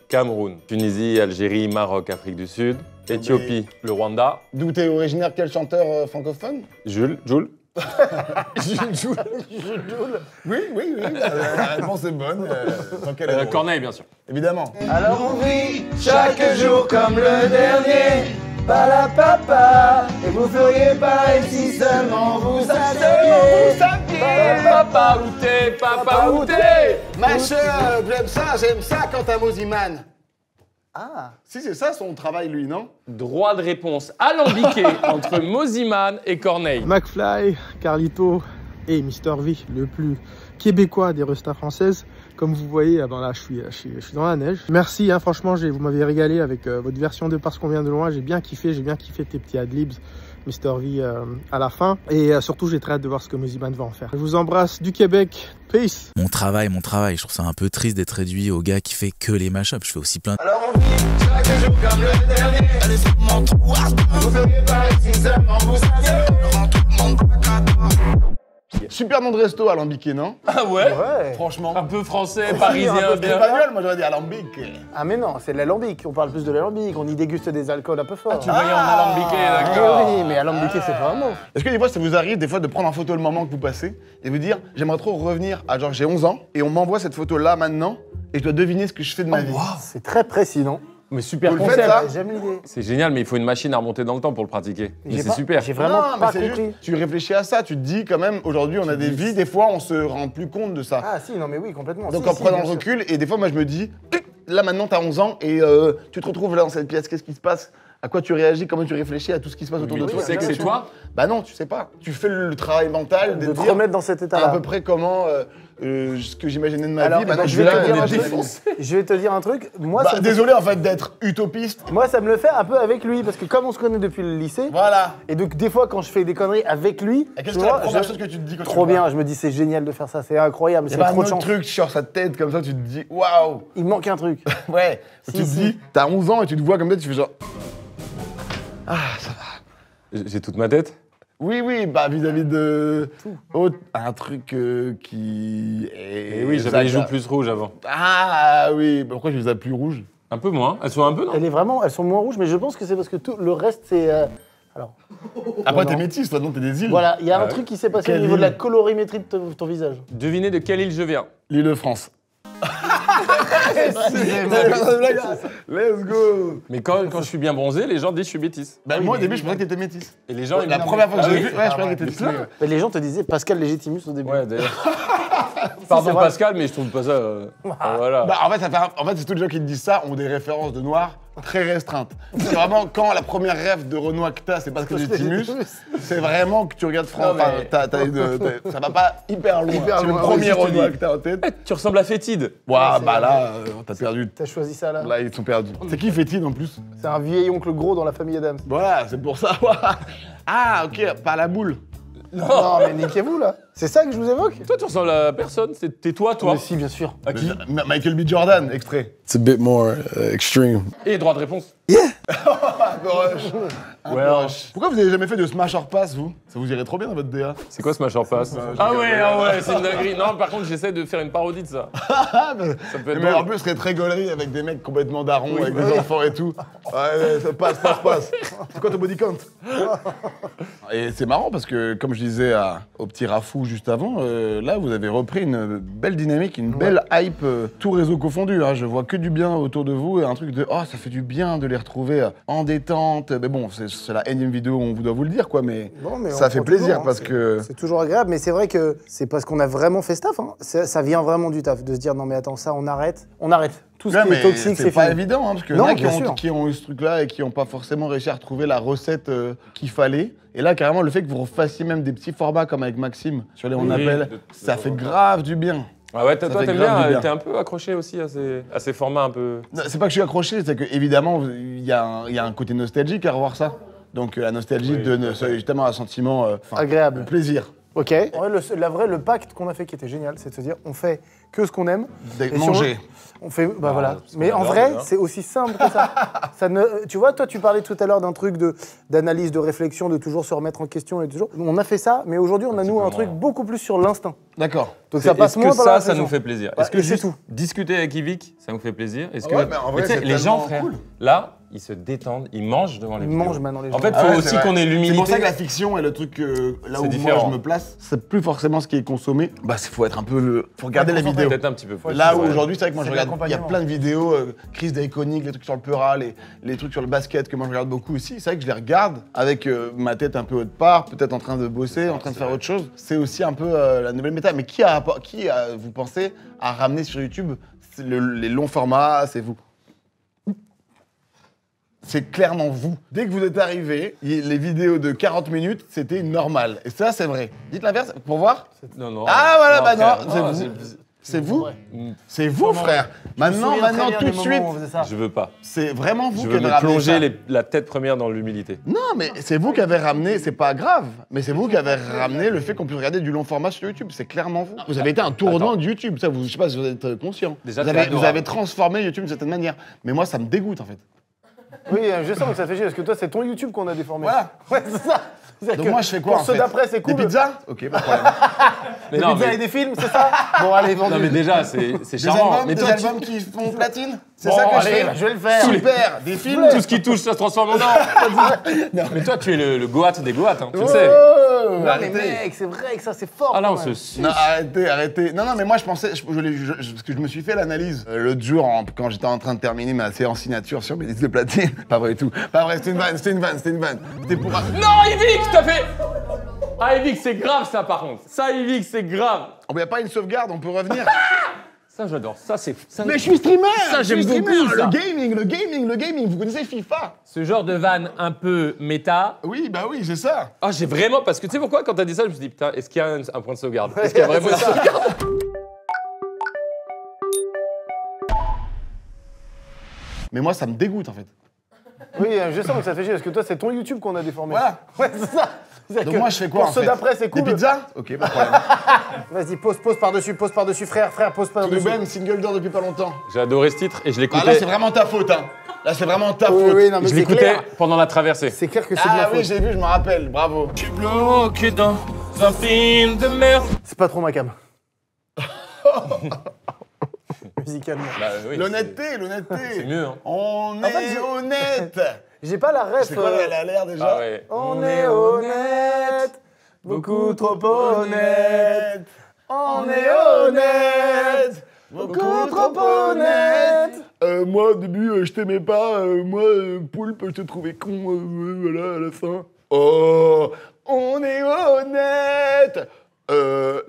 Cameroun, Tunisie, Algérie, Maroc, Afrique du Sud, Éthiopie, le Rwanda, D'où t'es originaire, quel chanteur francophone? Jules. Oui, la réponse est bonne. Dans quel ordre? Corneille, bien sûr. Évidemment. Alors on vit chaque jour comme le dernier. Palapapa. Et Vous feriez pareil si seulement vous saviez. Papa où t'es, papa où t'es. Ma chère, j'aime ça quand t'as Moziman. Ah, si c'est ça son travail, lui, non? Droit de réponse alambiqué entre Moziman et Corneille. McFly, Carlito et Mr V, le plus québécois des restas françaises. Comme vous voyez, là, je suis dans la neige. Merci, hein, franchement, vous m'avez régalé avec votre version de Parce qu'on vient de loin. J'ai bien kiffé tes petits adlibs, Mr V à la fin. Et surtout, j'ai très hâte de voir ce que Moziman va en faire. Je vous embrasse du Québec. Peace. Mon travail, je trouve ça un peu triste d'être réduit au gars qui fait que les mashups. Je fais aussi plein de... Alors on vit chaque jour comme le dernier. Allez, c'est mon trou. Vous feriez pareil si seulement vous saviez. Super nom de resto, alambiqué, non? Ah ouais? Ouais. Franchement. Un peu français, parisien, Un peu bien. espagnol, moi j'aurais dit alambique. Ah mais non, c'est de l'alambic, on parle plus de l'alambic, on y déguste des alcools un peu forts. Tu voyais en alambiqué, d'accord. Oui, mais alambiqué c'est pas un mot. Est-ce que des fois ça vous arrive des fois de prendre en photo le moment que vous passez et vous dire j'aimerais trop revenir à genre j'ai 11 ans et on m'envoie cette photo là maintenant et je dois deviner ce que je fais de ma vie? C'est très précis, non? Mais super Vous le concept. faites, ça? J'aime l'idée. C'est génial, mais il faut une machine à remonter dans le temps pour le pratiquer. Mais c'est super. J'ai vraiment Non, mais pas c'est compris. juste, tu réfléchis à ça, tu te dis quand même, aujourd'hui on a des vies, des fois on se rend plus compte de ça. Ah si, non mais oui, complètement. Donc Si, en si, prenant bien le sûr. recul, et des fois moi je me dis, là maintenant t'as 11 ans et tu te retrouves là dans cette pièce, qu'est-ce qui se passe? À quoi tu réagis? Comment tu réfléchis à tout ce qui se passe autour de Tu toi? sais que c'est toi? Bah non, tu sais pas. Tu fais le travail mental De de te dire remettre dans cet à état-là. peu près comment ce que j'imaginais de ma Alors, vie. Maintenant, je vais te dire un truc. défonce. Je vais te dire un truc. Moi, Bah, ça me désolé en fait d'être utopiste. Moi, ça me le fait un peu avec lui, parce que comme on se connaît depuis le lycée, Voilà. et donc des fois quand je fais des conneries avec lui, Et qu'est-ce tu que la vois, première chose que tu te dis quand trop tu le vois? bien, je me dis c'est génial de faire ça, c'est incroyable, Il y c'est a pas trop un de autre chance. truc sur sa tête comme ça, tu te dis waouh. Il me manque un truc. Ouais. Si, tu te si. dis, t'as 11 ans et tu te vois comme ça, tu fais genre. Ah, ça va. J'ai toute ma tête? Oui, bah vis-à-vis de. Un truc qui est. Et oui, j'avais les joues plus rouges avant. Ah oui, pourquoi je les ai plus rouges? Un peu moins. Elles sont un peu, non? Elles sont moins rouges, mais je pense que c'est parce que tout le reste c'est. Alors. Après, non. t'es métisse, toi, non, t'es des îles. Voilà, il y a un Ouais. truc qui s'est passé au Quelle niveau de la île? colorimétrie de ton visage. Devinez de quelle île je viens. L'Île-de-France. Let's go. Mais quand je suis bien bronzé, les gens disent que je suis métisse. Bah, moi, au début, je pensais que t'étais métisse. Et les gens, ils me La disent, première fois que ah j'ai oui vu, ouais, je pensais que t'étais métisse. Mais les gens te disaient Pascal Légitimus au début. Ouais, d'ailleurs. Pardon c'est vrai. Pascal, mais je trouve pas ça. Voilà. Bah, en fait, c'est tous les gens qui te disent ça ont des références de noirs très restreintes. C'est vraiment quand la première rêve de Renoir que t'as, c'est Pascal Légitimus, c'est vraiment que tu regardes France. Non, mais- Enfin, ça va pas hyper loin. Hyper C'est le loin, premier ouais, si tu Renoir dis. que t'as en tête. Tu ressembles à Fétide. Ouah, bah là, t'as perdu. T'as choisi ça là. Là, ils sont perdus. C'est qui Fétide en plus? C'est un vieil oncle gros dans la famille Adams. Voilà, c'est pour ça. Ah, ok, pas la boule. Non, mais niquez-vous là. C'est ça que je vous évoque? Toi, tu ressembles à personne. T'es toi. Mais si, bien sûr. À qui? Michael B. Jordan, extrait. It's a bit more extreme. Et droit de réponse. Pourquoi vous avez jamais fait de smash or pass, vous? Ça vous irait trop bien dans votre DA. C'est quoi ce match en passe? Ah ouais, c'est une dinguerie. Non, par contre, j'essaie de faire une parodie de ça. Ça peut être Mais en drôle. plus, ce serait très gaulerie avec des mecs complètement darons, avec des enfants et tout. Ouais, ça passe. C'est quoi ton body count? Et c'est marrant parce que, comme je disais au petit Rafou juste avant, là, vous avez repris une belle dynamique, une belle hype, tout réseau confondu. Hein. Je vois que du bien autour de vous et un truc de « Oh, ça fait du bien de les retrouver en détente ». Mais bon, c'est la énième vidéo, on doit vous le dire, quoi, mais, Bon, mais ça on fait prend plaisir toujours, hein. parce que... C'est toujours agréable, mais c'est vrai que c'est parce qu'on a vraiment fait ce taf. Hein. Ça vient vraiment du taf, de se dire non mais attends, ça on arrête. On arrête. Tout ce Ouais, qui mais est toxique, c'est pas fini. évident, hein, parce que Non, y en a bien sûr. qui ont eu ce truc-là et qui n'ont pas forcément réussi à retrouver la recette qu'il fallait. Et là, carrément, le fait que vous refassiez même des petits formats comme avec Maxime, sur les On Oui, appelle, ça fait grave du bien. Ah ouais, Ça toi, fait t'aimes grave du bien. bien. T'es un peu accroché aussi à ces formats un peu. Non, c'est pas que je suis accroché, c'est que évidemment, il y a un côté nostalgique à revoir ça. Donc la nostalgie donne justement un sentiment Agréable. de plaisir. Ok. En vrai, le pacte qu'on a fait qui était génial, c'est de se dire on fait que ce qu'on aime. Et si Manger. On fait, bah Ah, voilà. parce qu'on Mais en adore, vrai, déjà. c'est aussi simple que ça. Tu vois, toi, tu parlais tout à l'heure d'un truc d'analyse, de réflexion, de toujours se remettre en question et toujours. On a fait ça, mais aujourd'hui, on a nous un truc beaucoup plus sur l'instinct. D'accord. Donc ça passe Est-ce moins que par la ça réflexion. nous fait plaisir? Ouais, Est-ce que et c'est juste tout. discuter avec Yvick, ça nous fait plaisir? Est-ce que Ouais, mais en vrai, tu sais, c'est les gens, tellement frère, cool. là, ils se détendent, ils mangent devant les Ils vidéos. mangent maintenant les gens. En fait, il Ah faut ouais, aussi c'est vrai. qu'on ait l'humilité. C'est pour ça que la fiction et le truc là C'est où moi différent. je me place, c'est plus forcément ce qui est consommé. Bah, il faut être un peu faut regarder la vidéo vidéo. Peut-être un petit peu plus. Là où Ouais. aujourd'hui, c'est vrai que moi je C'est regarde, il y a l'accompagnement. plein de vidéos, crise d'iconique, les trucs sur le Peura, les trucs sur le basket que moi je regarde beaucoup aussi. C'est vrai que je les regarde avec ma tête un peu haute part, peut-être en train de bosser, en train de faire autre chose. C'est aussi un peu la nouvelle méta. Mais qui vous pensez, a ramené sur YouTube les longs formats? C'est vous. C'est clairement vous. Dès que vous êtes arrivé, les vidéos de 40 minutes, c'était normal. Et ça, c'est vrai. Dites l'inverse pour voir. Non. Ah voilà, bah frère, non, c'est vous. C'est vous. C'est vous, frère. Maintenant, tout de suite. Je veux pas. C'est vraiment vous Je qui veux avez me ramené ça. plonger la tête première dans l'humilité. Non, mais c'est vous qui avez ramené, c'est pas grave, mais c'est vous qui avez ramené le fait qu'on puisse regarder du long format sur YouTube. C'est clairement vous. Vous avez été un tournant de YouTube, ça, je sais pas si vous êtes conscient. Déjà, Vous avez transformé YouTube d'une certaine manière. Mais moi, ça me dégoûte, en fait. Oui, je sens que ça fait chier parce que toi, c'est ton YouTube qu'on a déformé. Voilà. Ouais, c'est ça. Donc moi, je fais quoi, pour en ceux fait d'après, c'est cool. Des pizzas Ok, pas de problème. Mais Des non, pizzas mais- et des films, c'est ça? Bon, allez, vendu. Non mais déjà, c'est Des charmant. albums, Mais des toi, albums qui font platine. C'est Bon, ça que allez, je fais. je vais le faire. Super. Des films. tout ce qui touche, ça se transforme en or. Mais toi, tu es le Goat des Goats, hein, tu le sais. Oh, Non, mais arrêtez. mec, c'est vrai que ça, c'est fort. Ah là, quand on même. se suce. Non, arrêtez. Non, mais moi, je pensais, parce que je me suis fait l'analyse l'autre jour, quand j'étais en train de terminer ma séance signature sur mes disques de platine. Pas vrai et tout. Pas vrai, c'était une vanne. C'était pour... Non, Yvick, t'as fait... Ah, Yvick, c'est grave, ça, par contre. Ça, Yvick, c'est grave. Il n'y a pas une sauvegarde, on peut revenir. Ça, j'adore. Ça, c'est... ça- Mais je suis streamer. Ça, j'aime je suis beaucoup, streamer. ça. Le gaming. Vous connaissez FIFA? Ce genre de vanne un peu méta. Oui, bah oui, c'est ça. Ah, j'ai vraiment... Parce que tu sais pourquoi, quand t'as dit ça, je me suis dit, putain, est-ce qu'il y a un point de sauvegarde? Est-ce qu'il y a vraiment une sauvegarde? Mais moi, ça me dégoûte, en fait. Oui, je sens que ça fait chier parce que toi, c'est ton YouTube qu'on a déformé. Voilà. Ouais, c'est ça. Donc moi, je fais quoi, pour en ceux fait d'après, c'est cool. Des pizzas Ok, pas de problème. Vas-y, pose par-dessus, frère, pose To par-dessus. the Ben, single d'or depuis pas longtemps. J'ai adoré ce titre et je Ah, là, l'écoutais... c'est vraiment ta faute, hein. Là, c'est vraiment ta faute. Oui, non, mais Je c'est l'écoutais clair. pendant la traversée. C'est clair que c'est de ma Ah faute. oui, j'ai vu, je me rappelle. Bravo. Je suis bloqué dans un film de merde. C'est pas trop ma cam. Musicalement. Bah, oui, L'honnêteté. c'est mieux, hein. On En fait, est honnête. J'ai pas la ref. C'est quoi, elle a l'air déjà? Ah ouais. On est honnête, beaucoup trop honnête. On est honnête, beaucoup trop honnête. Moi, au début, je t'aimais pas. Moi, Poulpe, je te trouvais con. Voilà, à la fin. Oh, on est honnête.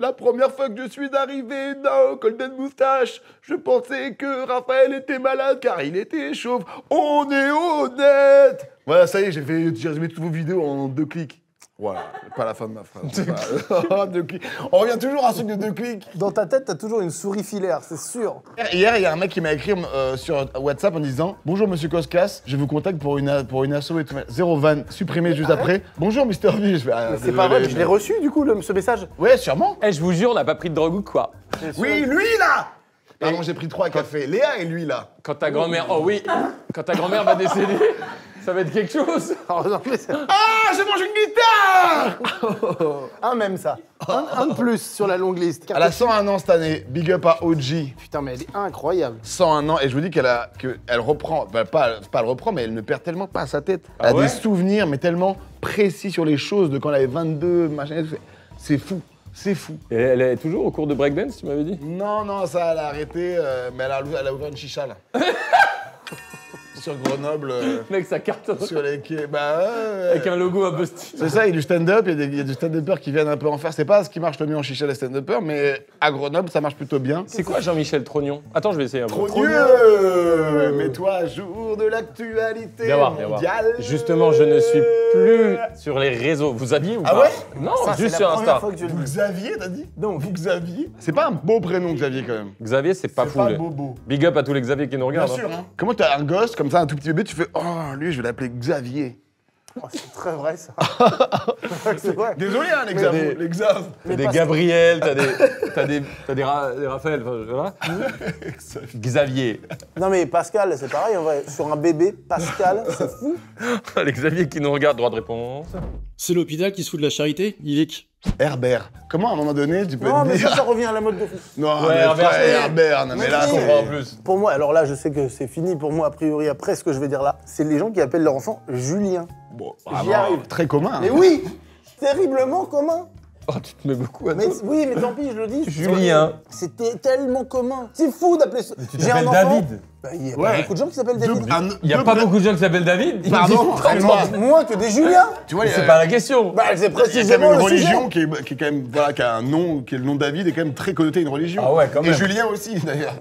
La première fois que je suis arrivé dans Golden Moustache, je pensais que Raphaël était malade car il était chauve. On est honnête. Voilà, ça y est, j'ai résumé toutes vos vidéos en 2 clics. Voilà, pas la fin de ma phrase. Voilà. 2 clics. On revient toujours à un truc de 2 clics. Dans ta tête, t'as toujours une souris filaire, c'est sûr. Hier, il y a un mec qui m'a écrit sur WhatsApp en disant « Bonjour Monsieur Koskas, je vous contacte pour une asso et tout. » Zéro van, supprimé juste après. « Bonjour Mr. V. » Je fais, ah, Mais c'est désolé, pas vrai, mais je mais- l'ai reçu du coup, ce message. Ouais, sûrement. Eh, je vous jure, on n'a pas pris de drogue ou quoi? Oui, lui là. Pardon, j'ai pris 3 cafés. Léa et lui là. Quand ta grand-mère... Oh oui, quand ta grand-mère va décéder, ça va être quelque chose. Alors, non, mais c'est Ah, j'ai mangé une guitare. un même ça. Un de plus sur la longue liste. Elle a 101 ans cette année. Big up à OG. Putain, mais elle est incroyable. 101 ans. Et je vous dis qu'elle reprend. Bah, pas elle reprend, mais elle ne perd tellement pas sa tête. Elle Ah a ouais des souvenirs, mais tellement précis sur les choses de quand elle avait 22, machin. Et tout. C'est fou. C'est fou. Et elle est toujours au cours de breakdance, tu m'avais dit? Non, ça, elle a arrêté. Mais elle a ouvert une chicha là. Sur Grenoble. Mec, ça cartonne. Sur les quais. Bah ouais. Avec un logo un peu stylé. C'est ça, il y a du stand-up, il y a des stand-uppers qui viennent un peu en faire. C'est pas ce qui marche le mieux en chicha, les stand-uppers, mais à Grenoble, ça marche plutôt bien. C'est quoi Jean-Michel Trognon? Attends, je vais essayer un peu. Mets-toi à jour de l'actualité Viens voir, viens voir. mondiale. Justement, je ne suis plus sur les réseaux. Vous aviez ou pas? Ah ouais? Non, Ça, juste c'est sur la première Insta. fois que je le Vous dis. Xavier, t'as dit? Non, Vous Xavier. C'est pas un beau prénom, Xavier, quand même. Xavier, c'est pas C'est fou. pas lui. bobo. Big up à tous les Xavier qui nous Bien regardent. sûr, hein. Comment t'as un gosse, comme ça, un tout petit bébé, tu fais « Oh, lui, je vais l'appeler Xavier Oh, c'est très vrai ça. C'est vrai. ». Désolé, hein, les Mais Xav. des- Les Xav. T'as des parce- Gabriel, t'as des Raphaël, enfin, voilà. Xavier. Non mais Pascal, c'est pareil en vrai. Sur un bébé, Pascal, c'est fou. Les Xavier qui nous regardent, droit de réponse. C'est l'hôpital qui se fout de la charité, Yvick. Herbert. Comment, à un moment donné, tu peux Non te mais dire... ça revient à la mode de fou. Non, Ouais, mais Herbert, frère, c'est- Herbert, non, mais là, Mais c'est- comprends en plus. Pour moi, alors là, je sais que c'est fini pour moi a priori après ce que je vais dire là. C'est les gens qui appellent leur enfant Julien. Bon, J'y vraiment, arrive. très commun. Mais oui, terriblement commun. Oh, tu te mets beaucoup à Mais dos. oui, mais tant pis, je le dis. Julien. C'était tellement commun. C'est fou d'appeler ça. tu J'ai un t'appelles enfant. David. Bah, il y a pas beaucoup de gens qui s'appellent David. Il y a pas beaucoup de gens qui s'appellent David. Pardon, Moins que des Juliens. Tu vois, C'est pas la question. Bah, c'est il y a quand précisément même une le sujet. religion qui est quand même, voilà, qui a un nom, qui est le nom de David, est quand même très connoté une religion. Ah ouais, quand même. Et Julien aussi, d'ailleurs.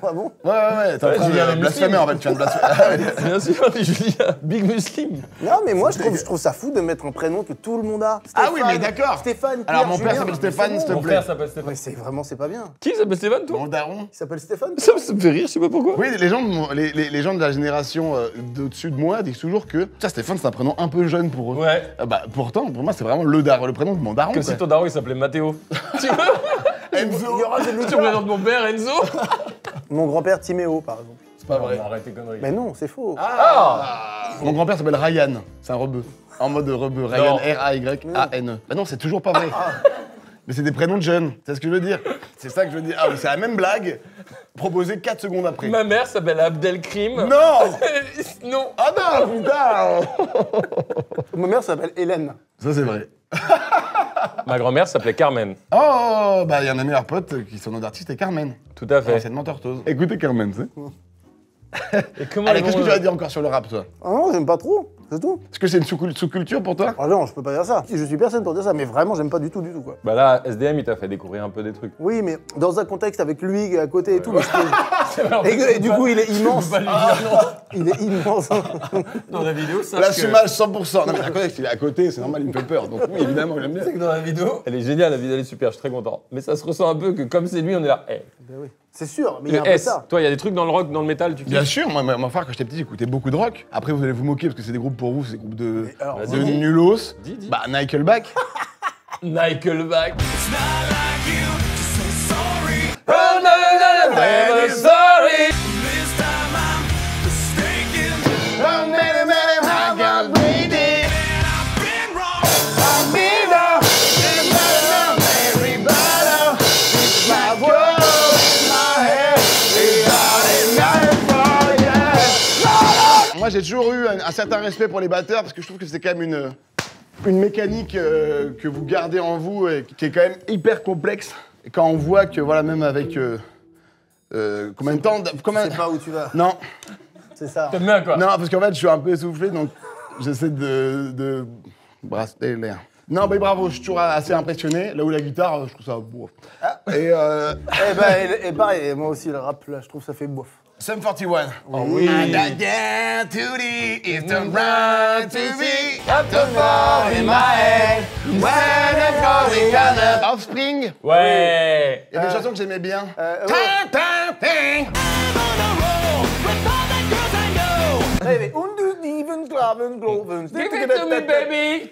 Ah bon? Ouais, t'es en train Julien de le blasphémer, muslim. en fait, tu viens de blasphémer. Bien sûr, Julien. Big Muslim. Non, mais moi, je trouve ça fou de mettre un prénom que tout le monde a. Ah oui, Stéphane, mais d'accord. Stéphane, Alors, Pierre, mon père Julien. s'appelle Stéphane, s'il te Mon plaît. frère s'appelle Stéphane. Mais c'est vraiment, c'est pas bien. Qui s'appelle Stéphane, toi? Mon daron. Il s'appelle Stéphane? Ça me fait rire, je sais pas pourquoi. Oui, les gens de la génération d'au-dessus de moi disent toujours que ça, Stéphane, c'est un prénom un peu jeune pour eux. Ouais. Bah, pourtant, pour moi, c'est vraiment le prénom de mon daron. Comme quoi. si ton daron il s'appelait Mathéo. Tu veux? Enzo. Il y aura des Tu présentes mon père, Enzo? Mon grand-père Timéo, par exemple. C'est pas vrai. Arrête tes conneries. Mais non, c'est faux. Mon grand-père s'appelle Ryan, c'est un rebeu. En mode rebeu, Ryan, Non. R-A-Y-A-N-E. Bah non, c'est toujours pas vrai. Mais c'est des prénoms de jeunes, c'est ce que je veux dire. C'est ça que je veux dire. Ah, mais c'est la même blague, proposée 4 secondes après. Ma mère s'appelle Abdelkrim. Non. Non. Ah non, putain. Ma mère s'appelle Hélène. Ça, c'est vrai. Ma grand-mère s'appelait Carmen. Oh, bah il y a un de mes meilleurs potes qui son nom d'artiste est Carmen. Tout à fait. Anciennement Tortoise. Écoutez Carmen, tu sais. Et comment Allez, ils qu'est-ce vont, que tu vas dire encore sur le rap, toi? Ah non, j'aime pas trop, c'est tout. Est-ce que c'est une sous-culture pour toi? Ah non, je peux pas dire ça. Je suis personne pour dire ça, mais vraiment, j'aime pas du tout, quoi. Bah là, SDM, il t'a fait découvrir un peu des trucs. Oui, mais dans un contexte avec lui à côté et tout. mais vrai, et du coup, il est immense. Faut pas lui dire non. Il est immense. Dans la vidéo, ça. L'assumage 100%. Non mais un contexte, il est à côté, c'est normal, il me fait peur. Donc oui, évidemment, j'aime bien. C'est que dans la vidéo, elle est géniale, la vidéo, elle est super, je suis très content. Mais ça se ressent un peu que comme c'est lui, on est là. Eh. Ben oui. C'est sûr, mais il y a Le un peu S. ça. Toi, il y a des trucs dans le rock, dans le métal, tu Bien kiffes? sûr, moi, mon frère, quand j'étais petit, j'écoutais beaucoup de rock. Après, vous allez vous moquer parce que c'est des groupes pour vous, c'est des groupes de alors, vas-y. nulos. Dis. Bah, Nickelback. Nickelback. Moi, j'ai toujours eu un certain respect pour les batteurs parce que je trouve que c'est quand même une mécanique que vous gardez en vous et qui est quand même hyper complexe. Et quand on voit que, voilà, même avec combien de temps... Je sais pas où tu vas. Non. C'est ça. T'aimes bien quoi? Non, parce qu'en fait, je suis un peu essoufflé, donc j'essaie de brasser l'air. Non, mais bravo, je suis toujours assez impressionné. Là où la guitare, je trouve ça bof. Et Eh ben, et pareil, moi aussi, le rap, là, je trouve ça fait bof. Sum 41. Oh oui. And I get to the eastern run to the afterfall in my head. When I'm going on the Offspring. Ouais. Il y a des chansons que j'aimais bien. Hey, Undu, Steven, Claven, Gloven. Give it to me, baby.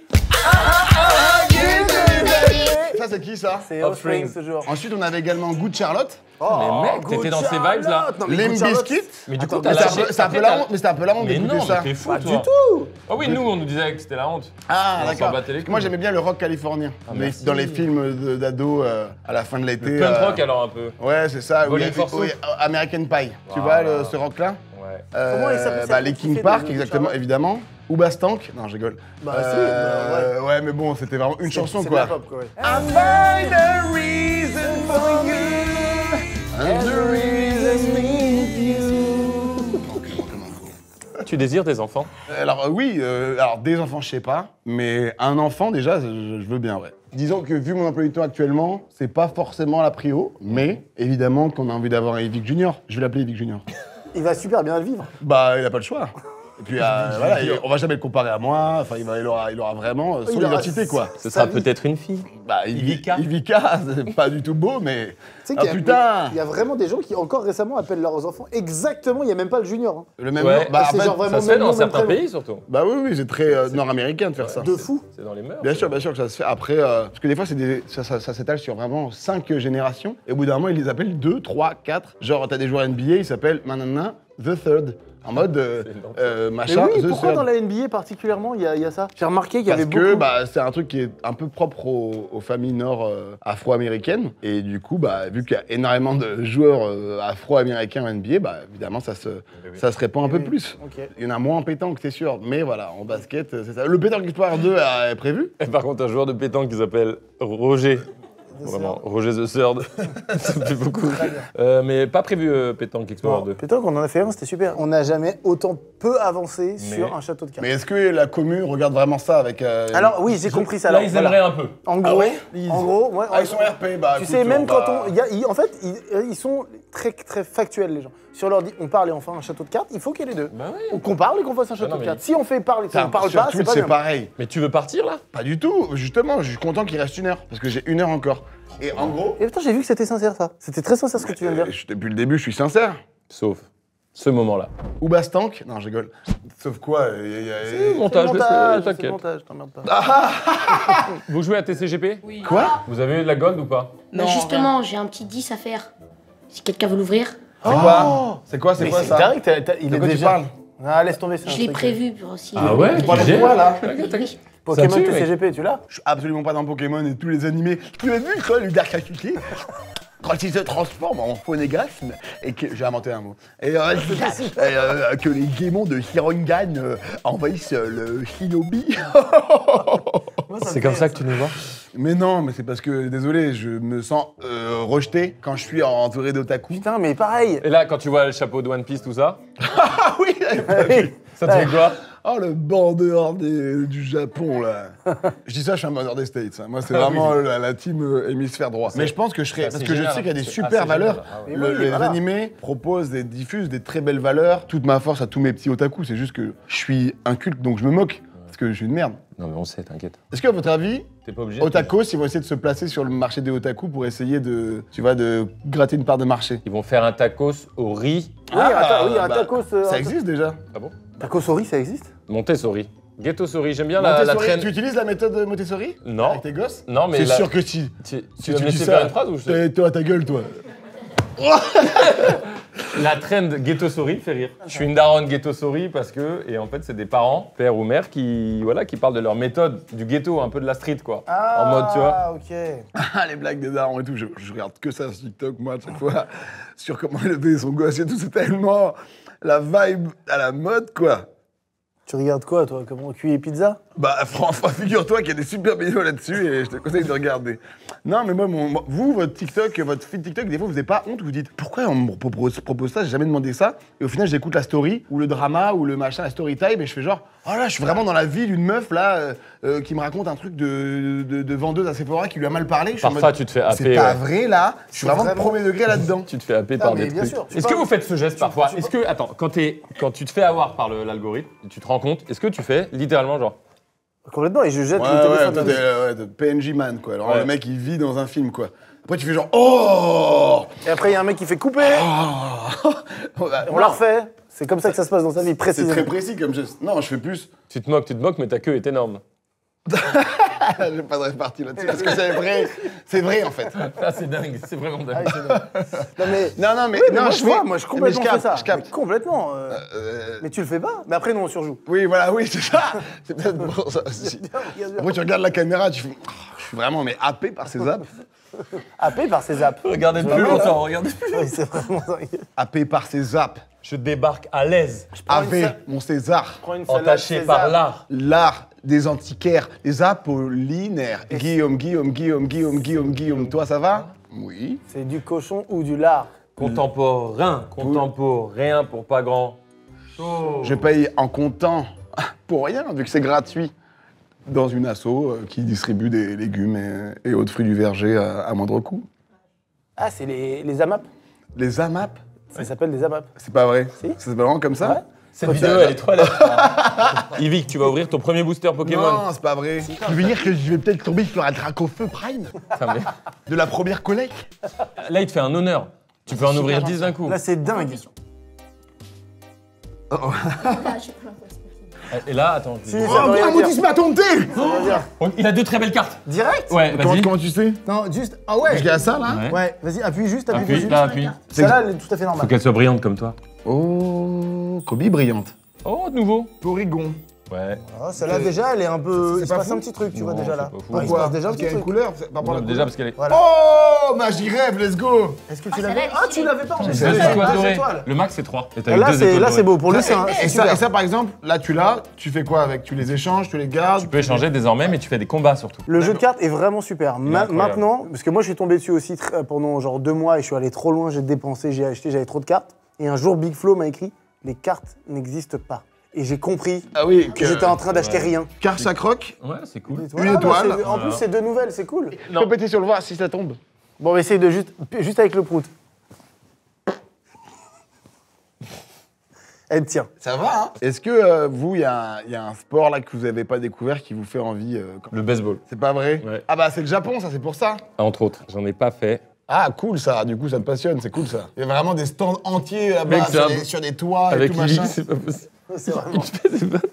Ça, c'est qui ça? C'est Offspring, ce jour. Ensuite, on avait également Good Charlotte. Mais mec, t'étais dans ces vibes là. Limp Bizkit. Mais du coup, Attends, t'as lâché. C'est un peu la honte, mais c'était un peu la honte Mais d'écouter non, ça. mais t'es fou, Pas toi. du tout. Ah oui, nous, on nous disait que c'était la honte. Ah, On s'en d'accord. battait les Parce que moi, j'aimais bien le rock californien. Mais merci. dans les films d'ado à la fin de l'été. Le punk rock alors un peu. Ouais, c'est ça. Volume Oui, for Soup. American Pie. Tu Voilà. vois ce rock-là? Ouais. Comment il s'appelle, ça, Les qui King fait Park, de exactement, Charlotte évidemment. Ou Bastank. Non, je rigole. Bah, si, bah, ouais, mais bon, c'était vraiment une chanson, C'est quoi. de la pop, quoi, ouais. I find a reason for you. And the reason with you. Tu désires des enfants? Alors oui, alors des enfants, je sais pas, mais un enfant déjà, je veux bien, ouais. Disons que vu mon emploi du temps actuellement, c'est pas forcément la prio, mais évidemment qu'on a envie d'avoir un Evic Junior. Je vais l'appeler Evic Junior. Il va super bien le vivre. Bah, il a pas le choix. Et puis voilà, on va jamais le comparer à moi. Enfin, il aura vraiment son Il aura identité, quoi. Ce sera peut-être une fille. Bah, Ivica. Ivica, c'est pas du tout beau, mais. Tu sais Ah qu'il y a- putain il y a vraiment des gens qui encore récemment appellent leurs enfants exactement, il n'y a même pas le junior. Hein. Le même Ouais. nom. Bah, C'est en fait, genre vraiment Ça se fait même dans nom, même certains prénom. pays surtout. bah oui, c'est très nord-américain de faire ça. De fou. C'est dans les mœurs. Bien sûr que ça se fait. Après, parce que des fois, ça s'étale sur vraiment 5 générations. Et au bout d'un moment, ils les appellent 2, 3, 4. Genre, t'as des joueurs NBA, ils s'appellent Manana The Third. En mode Mais machin. oui, The pourquoi Third. dans la NBA particulièrement il y a ça? J'ai remarqué qu'il y Parce avait que beaucoup. bah, c'est un truc qui est un peu propre aux familles nord afro-américaines. Et du coup, bah, vu qu'il y a énormément de joueurs afro-américains en NBA, bah, évidemment, ça se répand un peu plus. Ok. Il y en a moins en pétanque, c'est sûr. Mais voilà, en basket, c'est ça. Le Pétanque Explorer 2 est prévu. Et par contre, un joueur de pétanque qui s'appelle Roger. Vraiment, Roger the Third. Ça me fait beaucoup. Mais pas prévu Pétanque Explorer 2. Pétanque, on en a fait un, c'était super. On n'a jamais autant peu avancé sur un château de cartes. Mais est-ce que la commu regarde vraiment ça avec. Alors oui, j'ai compris ça. Là, Alors, ils aimeraient un peu. En gros, ouais, ils sont RP, bah. tu écoute, sais, même on quand va- en fait, ils sont très, très factuels, les gens. Si on leur dit, on parle et on fait un château de cartes, il faut qu'il y ait les deux. Bah oui. Qu'on parle et qu'on fasse un château non, de mais- cartes. Si on fait parler, si Ça, on parle sur pas, Twitch, c'est pas c'est bien. pareil. Mais tu veux partir là? Pas du tout. Justement, je suis content qu'il reste 1 heure. Parce que j'ai 1 heure encore. Et en gros. Et putain, j'ai vu que c'était sincère, ça. C'était très sincère ce que tu viens de dire. Depuis le début, je suis sincère. Sauf ce moment-là. Ou Bastank. Non, je rigole. Sauf quoi Montage, C'est t'inquiète. le montage, t'emmerdes pas. Vous jouez à TCGP? Oui. Quoi? Vous avez eu de la gold ou pas? Bah justement, j'ai un petit 10 à faire. Si quelqu'un veut l'ouvrir. C'est quoi? C'est quoi, c'est Mais quoi c'est ça? dingue, il De est quoi tu déjà. parles? Ah, laisse tomber, c'est un Je l'ai truc. prévu pour aussi. Ah ouais? Tu parles de quoi là? Oui. Pokémon Ça tue, mec. TCGP, tu l'as? Je suis absolument pas dans Pokémon et tous les animés. Tu l'as vu quoi, le Dark Faculté? Quand il se transforme en phonégasme et que j'ai inventé un mot. Et que les démons de Hirongan envahissent le Shinobi. C'est comme ça que tu nous vois? Mais non, mais c'est parce que désolé, je me sens rejeté quand je suis entouré d'otaku. Putain, mais pareil. Et là, quand tu vois le chapeau de One Piece, tout ça, Ah oui, ça te fait quoi? oh le border du Japon là. Je dis ça, je suis un border des States. Hein. Moi, c'est vraiment la team hémisphère droit. Mais je pense que je serais, parce que je sais qu'il y a des super valeurs. Les animés proposent et diffusent des très belles valeurs. Toute ma force à tous mes petits otaku, c'est juste que je suis un culte, donc je me moque. Parce que je suis une merde. Non, mais on sait, t'inquiète. Est-ce qu'à votre avis, T'es pas obligé. otakos, ils vont essayer de se placer sur le marché des otaku pour essayer de, tu vois, de gratter une part de marché? Ils vont faire un tacos au riz. Oui, un tacos. Ça existe déjà. Ah bon? Tacos au riz, ça existe? Montessori. Ghetto-sori, j'aime bien la Montessori, traîne. tu utilises la méthode Montessori? Non. Avec tes gosses? Non, mais C'est la- sûr que si. Tu Si vas tu me dis laisser ça, faire une phrase ou je... toi, ta gueule, toi. La trend Ghetto-sori fait rire. Je suis une daronne Ghetto-sori parce que, et en fait, c'est des parents, père ou mère, qui parlent de leur méthode du ghetto, un peu de la street, quoi. En mode, tu vois. Ah, ok. Ah, les blagues des darons et tout, je regarde que ça sur TikTok, moi, à chaque fois, sur comment élever son gosse et tout, c'est tellement la vibe à la mode, quoi. Tu regardes quoi, toi? Comment cuit et pizza? Bah, franchement, figure-toi qu'il y a des super vidéos là-dessus et je te conseille de regarder. Non, mais moi, vous, votre TikTok, votre feed TikTok, des fois, vous n'avez pas honte, vous dites pourquoi on me propose ça, j'ai jamais demandé ça. Et au final, j'écoute la story ou le drama ou le machin, la story time et je fais genre, oh là, je suis vraiment dans la vie d'une meuf là qui me raconte un truc de vendeuse à Sephora qui lui a mal parlé. Je suis en Parfois, mode, tu te fais happer. c'est pas ouais. vrai là, je suis vraiment de premier degré là-dedans. Tu te fais happer par mais des bien trucs. sûr, tu Est-ce que parles- vous faites ce geste parfois? Est-ce que, attends, quand tu te fais avoir par l'algorithme, tu te rends compte, est-ce que tu fais littéralement genre... Complètement, et je jette Ouais, le téléphone. toi, dans le- de PNJ man quoi. Alors Ouais. le mec il vit dans un film quoi. Après tu fais genre oh. Et après, il y a un mec qui fait couper. On la refait. C'est comme ça que ça se passe dans sa vie, C'est précisément. très précis comme geste. Non, je fais plus. Tu te moques, mais ta queue est énorme. J'ai pas de répartie là-dessus parce que c'est vrai. C'est vrai en fait. Ah, c'est dingue, c'est vraiment dingue. Non, mais. Non, mais Oui, mais non, moi, je je vois, fais- moi, je mais complètement capte, fais ça. je capte. Mais complètement. Mais tu le fais pas. Mais après, nous, on surjoue. Oui, voilà, oui, c'est ça. C'est peut-être pour ça aussi. Après, tu regardes la caméra, tu fais. Oh, je suis vraiment mais happé par ces apps. Happé par ses apps. Regardez plus longtemps, regardez plus. Oui, c'est vraiment dingue. Happé par ces apps. Je débarque à l'aise, Avec mon César. Prends une salade entaché César. par l'art. L'art des antiquaires, des apollinaires. Guillaume. Toi, ça va? Oui. C'est du cochon ou du lard. Contemporain pour pas grand. Je paye en comptant pour rien, vu que c'est gratuit. Dans une asso qui distribue des légumes et autres fruits du verger à moindre coût. Ah, c'est les AMAP. Les AMAP? Ça s'appelle des AMAP. C'est pas vrai. Si. C'est vraiment comme ça? Ouais. Cette vidéo, elle est trop à l'aise. Yvick, tu vas ouvrir ton premier booster Pokémon. Non, c'est pas vrai. Tu veux dire que je vais peut-être tomber sur un Dracofeu Prime? Putain, mais- De la première collecte? Là, il te fait un honneur. Tu peux en ouvrir 10 d'un coup. Là, c'est dingue. Et là, attends. Si, ça veut rien dire. ma tonté! Ça veut dire. Il a deux très belles cartes. Direct. Ouais, vas-y. Comment tu sais? Non, juste. Ah ouais. Je gagne ça là? Ouais, vas-y, appuie juste, appuie Appuie, dessus. là, appuie. Celle-là, elle est tout à fait Faut normale. qu'elle soit brillante comme toi. Oh. Oh, Kobe brillante. Oh, de nouveau. Porygon. Ouais. Ah, celle-là, déjà, elle est un peu. C'est Il se pas passe fou un petit truc, tu vois, Non, déjà là. c'est pas fou. Ah, il se Pourquoi passe déjà un Parce qu'il petit y a une truc. couleur c'est par rapport à la Déjà couleur. parce qu'elle est. Voilà. Oh, Magie rêve, let's go. Est-ce que Ah, tu l'avais celle-là, Ah, tu l'avais pas en plus. C'est deux deux étoiles. étoiles Deux dorées. étoiles. Le max, c'est 3. Et Et là, c'est beau. Pour lui, c'est un. Et ça, par exemple, là, tu l'as, tu fais quoi avec? Tu les échanges, tu les gardes? Tu peux échanger désormais, mais tu fais des combats surtout. Le jeu de cartes est vraiment super. incroyable. Maintenant, parce que moi, je suis tombé dessus aussi pendant genre 2 mois et je suis allé trop loin, j'ai dépensé, j'ai acheté, j'avais trop de cartes. Et un jour, Big Flo m'a écrit les cartes n'existent pas. Et j'ai compris que j'étais en train d'acheter rien. Car ça croque. Ouais, c'est cool. Une étoile. En plus, c'est 2 nouvelles, c'est cool. Tu peux péter sur le voir si ça tombe. Bon, on va essayer de juste avec le prout. Elle tient. Ça va, hein? Est-ce que vous, il y a un sport là que vous n'avez pas découvert qui vous fait envie Le baseball. C'est pas vrai? Ouais. Ah bah c'est le Japon, ça, c'est pour ça. Entre autres. J'en ai pas fait. Ah, cool ça, du coup ça te passionne, c'est cool ça. Il y a vraiment des stands entiers là-bas Mec, c'est sur des toits Avec et tout Lily, machin. c'est pas possible. C'est vraiment.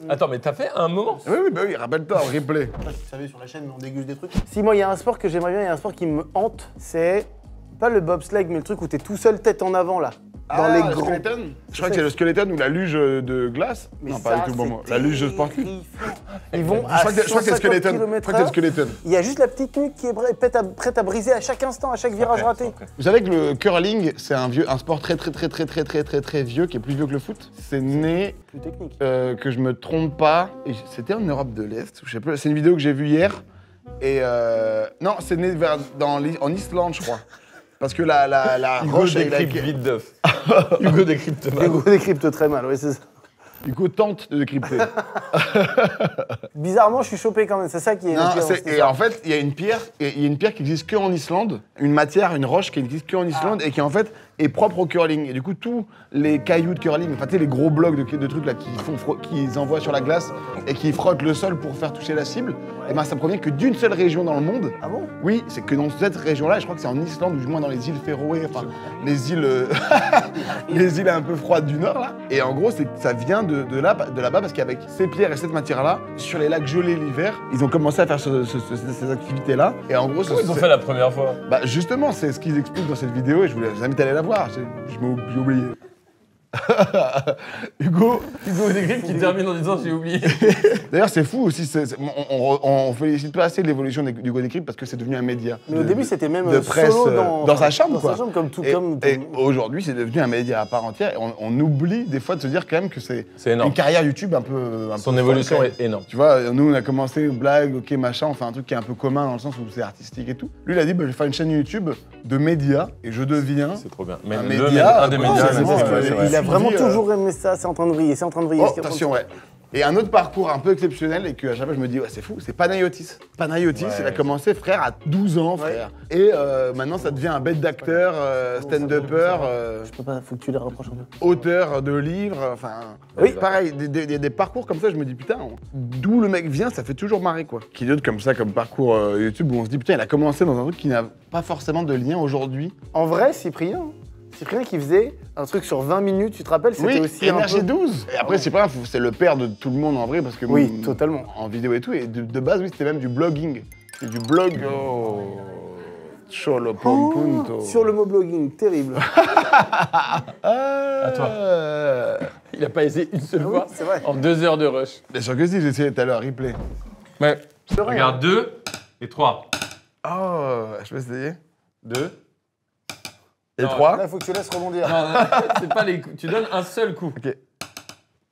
Attends, mais t'as fait un moment? Oui, rappelle-toi, en replay. Je sais pas si vous savez, sur la chaîne, mais on déguste des trucs. Si moi, il y a un sport que j'aimerais bien, il y a un sport qui me hante, c'est pas le bobsleigh, mais le truc où t'es tout seul tête en avant là. Dans les le grands. skeleton. Je crois que c'est le skeleton ou la luge de glace. Mais non, ça, pas du tout, bon mot. La luge sportive. Ils vont Je crois que c'est le skeleton. Je crois que c'est le skeleton. Il y a juste la petite nuque qui est prête à briser à chaque instant, à chaque virage raté. Vous savez que le curling, c'est un sport très vieux, qui est plus vieux que le foot. C'est né, Plus technique. que je me trompe pas, et c'était en Europe de l'Est, je sais plus. C'est une vidéo que j'ai vue hier. Et non, c'est né en Islande, je crois. Parce que la roche est vite d'œuf. Hugo décrypte mal. Hugo décrypte très mal, oui, c'est ça. Hugo tente de décrypter. Bizarrement, je suis chopé quand même, c'est ça qui est. Non, qui est- et en fait, il y a une pierre qui existe que en Islande, une matière, une roche qui existe que en Islande et qui en fait est propre au curling. Et du coup, tous les cailloux de curling, enfin, tu sais, les gros blocs de trucs là qu'ils envoient sur la glace et qui frottent le sol pour faire toucher la cible, et ben ça provient que d'une seule région dans le monde. Ah bon? Oui, c'est que dans cette région-là, je crois que c'est en Islande ou du moins dans les îles Féroé, enfin les îles, les îles un peu froides du nord là. Et en gros, ça vient de là-bas parce qu'avec ces pierres et cette matière-là, sur les lacs gelés l'hiver, ils ont commencé à faire ces activités-là. Et en gros, Comment ils ont fait la première fois? bah justement, c'est ce qu'ils expliquent dans cette vidéo et je vous invite à aller la voir. J'ai oublié. Hugo Décrypte qui termine en disant j'ai oublié. D'ailleurs, c'est fou aussi. On félicite pas assez l'évolution d'Hugo Décrypte parce que c'est devenu un média. Mais au début, c'était même de presse solo dans sa chambre, dans quoi. sa chambre, comme tout. Et aujourd'hui, c'est devenu un média à part entière. Et on oublie des fois de se dire quand même que c'est énorme. une carrière YouTube un peu. Son évolution est énorme. Tu vois, nous, on a commencé blague, ok, machin, on fait un truc qui est un peu commun dans le sens où c'est artistique et tout. Lui, il a dit, bah, je vais faire une chaîne YouTube de médias et je deviens. C'est trop bien. Mais un un média, des non, médias, c'est c'est vrai. vrai. Il a vraiment toujours aimé ça, c'est en train de briller, c'est en train de briller. Oh, attention, ouais. Et un autre parcours un peu exceptionnel et que à chaque fois je me dis, ouais, c'est fou, c'est Panayotis. Panayotis, il a commencé, frère, à 12 ans, frère. Et maintenant, ça devient un bête d'acteur, stand-upper, Je peux pas, faut que tu les rapproches un peu. auteur de livres, enfin. Oui. Pareil, des parcours comme ça, je me dis, putain, d'où le mec vient, ça fait toujours marrer, quoi. Qu'il y a d'autres comme ça, comme parcours YouTube, où on se dit, putain, il a commencé dans un truc qui n'a pas forcément de lien aujourd'hui. En vrai, Cyprien qui faisait un truc sur 20 minutes, tu te rappelles, c'était aussi Énergie un peu... 12. Et après, Cyprien, c'est le père de tout le monde en vrai, parce que Oui, totalement. En vidéo et tout, et de base, oui, c'était même du blogging. C'est du blog. Oh. Cholo pom punto. Sur le mot blogging, terrible. À toi. Il a pas essayé une seule fois c'est vrai. en 2 heures de rush. Bien sûr que si, j'ai essayé tout à l'heure, replay. Mais regarde 2 et 3. Oh, je peux essayer. 2. Et Non, 3. Là, il faut que tu laisses rebondir. Non, c'est pas les coups. Tu donnes un seul coup. Ok.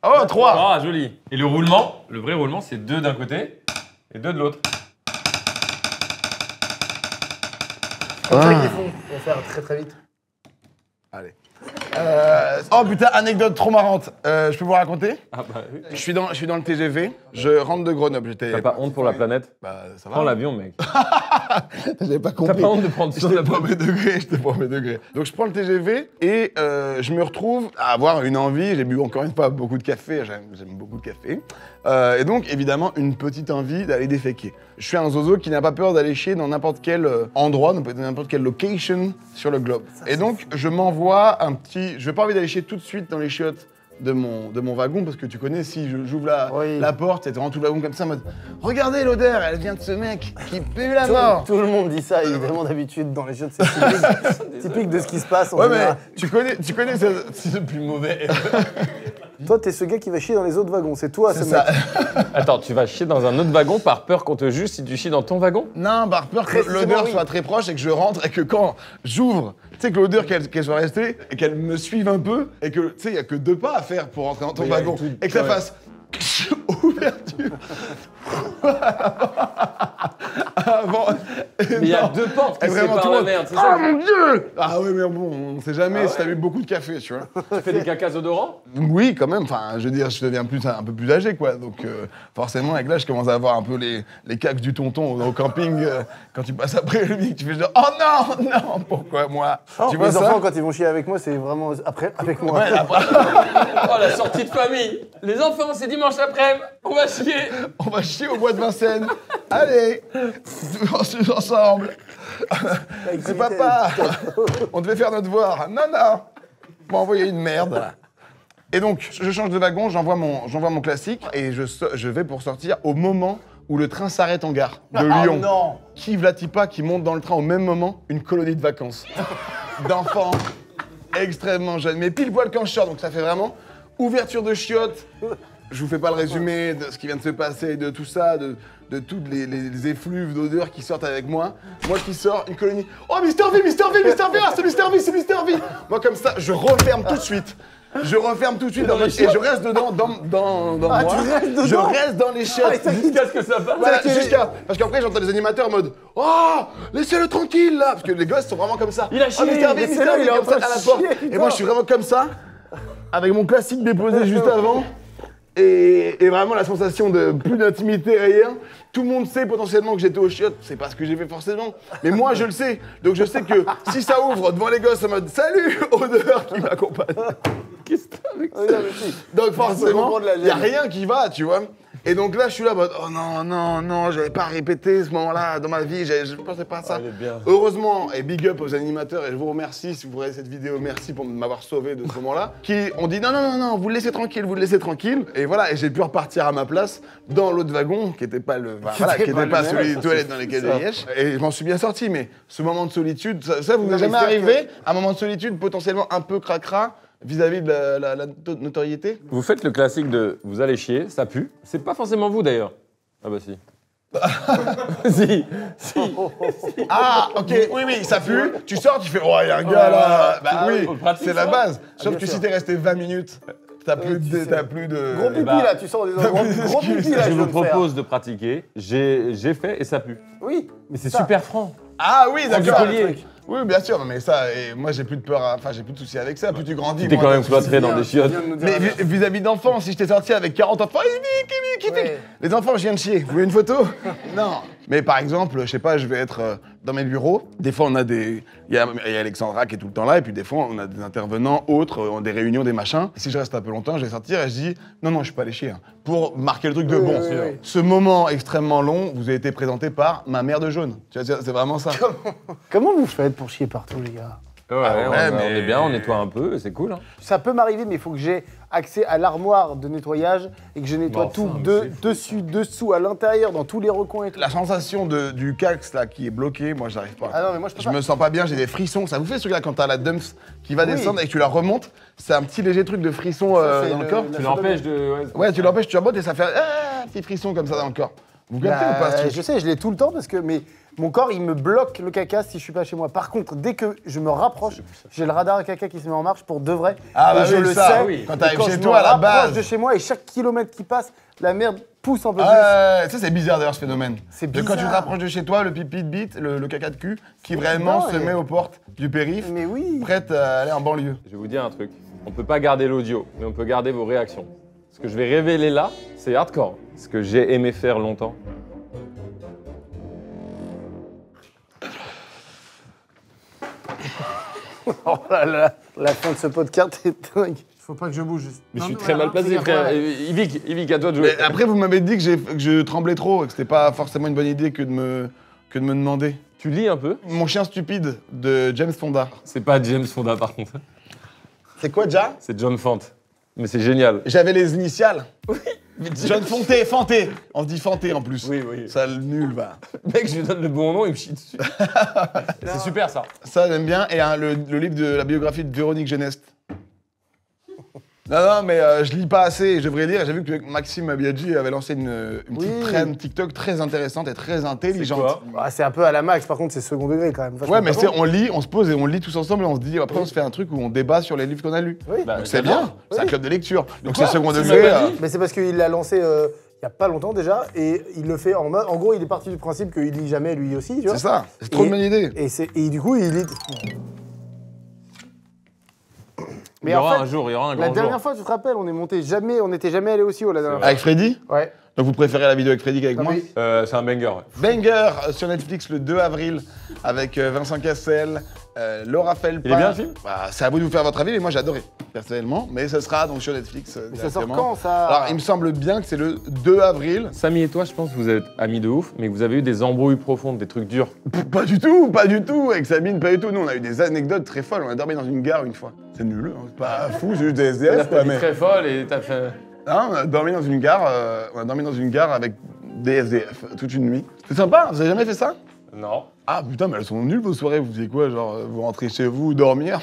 Oh, 3. Ah, joli. Et le roulement, le vrai roulement, c'est 2 d'un côté et 2 de l'autre. Comme ça qu'ils font. On va faire très très vite. Allez. Oh putain, anecdote trop marrante. Je peux vous raconter? Ah bah oui. Je suis dans le TGV, je rentre de Grenoble. T'as pas honte pour la planète? Bah, ça va. Prends l'avion, mec. J'avais pas T'as compris. pas honte de prendre ça? J'étais premier degré. Donc je prends le TGV et je me retrouve à avoir une envie. J'ai bu encore une fois beaucoup de café. J'aime beaucoup le café. Et donc évidemment une petite envie d'aller déféquer. Je suis un zozo qui n'a pas peur d'aller chier dans n'importe quel endroit, dans n'importe quelle location sur le globe. Et donc je m'envoie un petit. Je n'ai pas envie d'aller chier tout de suite dans les chiottes de mon wagon, parce que tu connais, si j'ouvre la porte et tu rentres tout le wagon comme ça en mode « Regardez l'odeur, elle vient de ce mec qui pue la mort !» Tout le monde dit ça, évidemment, d'habitude, dans les jeux de c'est typique de ce qui se passe. En Ouais, général. mais tu connais C'est le plus mauvais. Toi, t'es ce gars qui va chier dans les autres wagons. C'est toi, ce ça. mec. Attends, tu vas chier dans un autre wagon par peur qu'on te juge si tu chies dans ton wagon? Non, par peur que l'odeur soit très proche et que je rentre et que quand j'ouvre, tu sais que l'odeur qu'elle soit restée et qu'elle me suive un peu et que tu sais, il y a que 2 pas à faire pour rentrer dans ton wagon et que ça fasse ouverture. Avant. Mais il y a 2 portes qui vraiment séparent tout la le merde, c'est Oh ça? mon Dieu! Ah ouais, mais bon, on sait jamais si t'as bu beaucoup de café, tu vois. Tu fais des cacas odorants? Oui, quand même. Enfin, je veux dire, je deviens un peu plus âgé, quoi. Donc, forcément, avec l'âge, je commence à avoir un peu les cacs du tonton au camping. Quand tu passes après le midi, tu fais genre, oh non, non, pourquoi moi? Tu vois les ça? enfants, quand ils vont chier avec moi, c'est vraiment après avec moi. Ouais, après. Oh, la sortie de famille! Les enfants, c'est dimanche après-midi, on va chier! On va chier au bois de Vincennes. Allez, ensemble. C'est papa. On devait faire notre devoir. Non, non. On m'a envoyé une merde. Là. Et donc, je change de wagon, j'envoie mon classique et je vais pour sortir au moment où le train s'arrête en gare de Lyon. Non. Qui v'là-t-il pas qui monte dans le train au même moment? Une colonie de vacances. D'enfants extrêmement jeunes. Mais pile poil quand je sors, donc ça fait vraiment ouverture de chiottes. Je vous fais pas le résumé de ce qui vient de se passer, de tout ça, de toutes les effluves d'odeurs qui sortent avec moi. Moi qui sors, une colonie. Oh, Mr. V, Mr. V, Mr. V, ah, c'est Mr. V, c'est Mr. V. Moi comme ça, je referme tout de suite. Je referme tout de suite et je reste dedans, dans moi. Tu restes dedans? Je reste dans les chiottes. Jusqu'à ce que ça passe. Voilà, parce qu'après j'entends les animateurs en mode oh, laissez-le tranquille là. Parce que les gosses sont vraiment comme ça. Il a chié, oh, Mr. V, Mr. V, il est en train de à la porte. chier, Et moi je suis vraiment comme ça, avec mon classique déposé juste avant. Et vraiment la sensation de plus d'intimité, rien. Tout le monde sait potentiellement que j'étais au chiottes, c'est pas ce que j'ai fait forcément. Mais moi je le sais. Donc je sais que si ça ouvre devant les gosses en mode salut, odeur qui m'accompagne. Qu'est-ce que t'as avec ça? Donc forcément, il y a rien qui va, tu vois. Et donc là, je suis là, en mode, oh non, non, non, j'avais pas répété ce moment-là dans ma vie, je pensais pas à ça. Heureusement, et big up aux animateurs, et je vous remercie si vous regardez cette vidéo, merci pour m'avoir sauvé de ce moment-là, qui ont dit non, non, non, non, vous le laissez tranquille, vous le laissez tranquille. Et voilà, et j'ai pu repartir à ma place dans l'autre wagon, qui était pas le, voilà, qui était pas celui des toilettes dans lesquelles j'ai liège. Et je m'en suis bien sorti, mais ce moment de solitude, ça vous est jamais arrivé? Un moment de solitude potentiellement un peu cracra vis-à-vis de la notoriété? Vous faites le classique de vous allez chier, ça pue. C'est pas forcément vous d'ailleurs. Ah bah si. si. Ah, ok, oui, oui, ça pue. Tu sors, tu fais, oh, il y a un gars là. Bah oui, c'est la base. Sauf que si t'es resté 20 minutes, t'as plus de. Gros pipi là, tu sors des endroits. Gros pipi là, je vous propose de pratiquer. J'ai fait et ça pue. Oui. Mais c'est super franc. Ah oui, d'accord. Collier. Oui, bien sûr, mais ça, et moi j'ai plus de peur, enfin j'ai plus de soucis avec ça, plus tu grandis. T'es quand même cloîtré dans des chiottes. Mais vis-à-vis d'enfants, si je t'ai sorti avec 40 enfants, les enfants, je viens de chier, vous voulez une photo? Non. Mais par exemple, je sais pas, je vais être dans mes bureaux, des fois on a des... Il y a Alexandra qui est tout le temps là, et puis des fois on a des intervenants autres, des réunions, des machins. Si je reste un peu longtemps, je vais sortir et je dis, non, non, je suis pas allé chier, hein, pour marquer le truc de bon. Ce moment extrêmement long vous a été présenté par ma mère de jaune. Tu vois, c'est vraiment ça. Comment vous faites pour chier partout, les gars? Ouais, on est bien, on nettoie un peu, c'est cool. Hein. Ça peut m'arriver, mais il faut que j'ai accès à l'armoire de nettoyage et que je nettoie tout dessus, dessous, à l'intérieur, dans tous les recoins et tout. La sensation du cax là qui est bloqué, moi j'arrive pas. Ah non, mais moi je me sens pas bien, j'ai des frissons. Ça vous fait ce truc là quand t'as la dumps qui va descendre et que tu la remontes, c'est un petit léger truc de frisson dans le corps. Tu l'empêches de. Ouais, tu l'empêches, tu remontes et ça fait un petit frisson comme ça dans le corps. Vous captez ou pas ce truc? Je sais, je l'ai tout le temps parce que mon corps il me bloque le caca si je suis pas chez moi. Par contre, dès que je me rapproche, j'ai le radar à caca qui se met en marche pour de vrai. Ah bah et je oui, le ça, sais. oui. Quand t'arrives chez je toi, à la me base. rapproche de chez moi et chaque kilomètre qui passe, la merde pousse un peu plus. Ça c'est bizarre d'ailleurs ce phénomène. C'est bizarre. Quand tu te rapproches de chez toi, le pipi de bite, le caca de cul, qui vraiment se met aux portes du périph', prête à aller en banlieue. Je vais vous dire un truc. On peut pas garder l'audio, mais on peut garder vos réactions. Ce que je vais révéler là, c'est hardcore. Ce que j'ai aimé faire longtemps. Oh là là, la fin de ce podcast est dingue. Faut pas que je bouge. Mais je suis très mal placé, frère. Yvick, à toi de jouer. Mais après, vous m'avez dit que je tremblais trop et que c'était pas forcément une bonne idée que de me demander. Tu lis un peu? Mon chien stupide de James Fonda. C'est pas James Fonda par contre. C'est quoi déjà? C'est John Fante. Mais c'est génial. J'avais les initiales. Oui. John Fonté, Fanté. On se dit Fanté en plus. Oui, oui. Ça le nul, va. Mec, je lui donne le bon nom, il me chie dessus. C'est super ça. Ça, j'aime bien. Et le livre de la biographie de Véronique Geneste. Non, mais je lis pas assez, je devrais lire. J'ai vu que Maxime Biaggi avait lancé une petite trend TikTok très intéressante et très intelligente. C'est un peu à la Max, par contre, c'est second degré quand même. Ouais, mais on lit, on se pose et on lit tous ensemble et on se dit, après on se fait un truc où on débat sur les livres qu'on a lus. Oui. Donc c'est bien, c'est un club de lecture. Donc c'est second degré. Mais c'est parce qu'il l'a lancé il y a pas longtemps déjà et il le fait en mode. En gros, il est parti du principe qu'il lit jamais lui aussi, tu vois. C'est ça, c'est trop une bonne idée. Et du coup, il lit. Mais il y aura un jour, il y aura un grand jour. La dernière fois, tu te rappelles, on n'était jamais allé aussi haut la dernière fois. Avec Freddy? Ouais. Donc vous préférez la vidéo avec Freddy qu'avec moi? C'est un banger. Banger sur Netflix le 2 avril avec Vincent Cassel, Laura Felpin. Il est bien le film? C'est à vous de vous faire votre avis, mais moi j'ai adoré personnellement. Mais ce sera donc sur Netflix. Mais ça sort quand ça? Alors il me semble bien que c'est le 2 avril. Samy et toi, je pense que vous êtes amis de ouf, mais que vous avez eu des embrouilles profondes, des trucs durs. Pas du tout, pas du tout. Avec Sabine, pas du tout. Nous on a eu des anecdotes très folles. On a dormi dans une gare une fois. C'est nul, hein. C'est pas fou, c'est juste des SDF. T'as dit très folle et t'as fait. Non, on a dormi dans une gare, avec des SDF toute une nuit. C'est sympa, vous avez jamais fait ça? Non. Ah putain, mais elles sont nulles vos soirées, vous faisiez quoi? Genre, vous rentrez chez vous, dormir?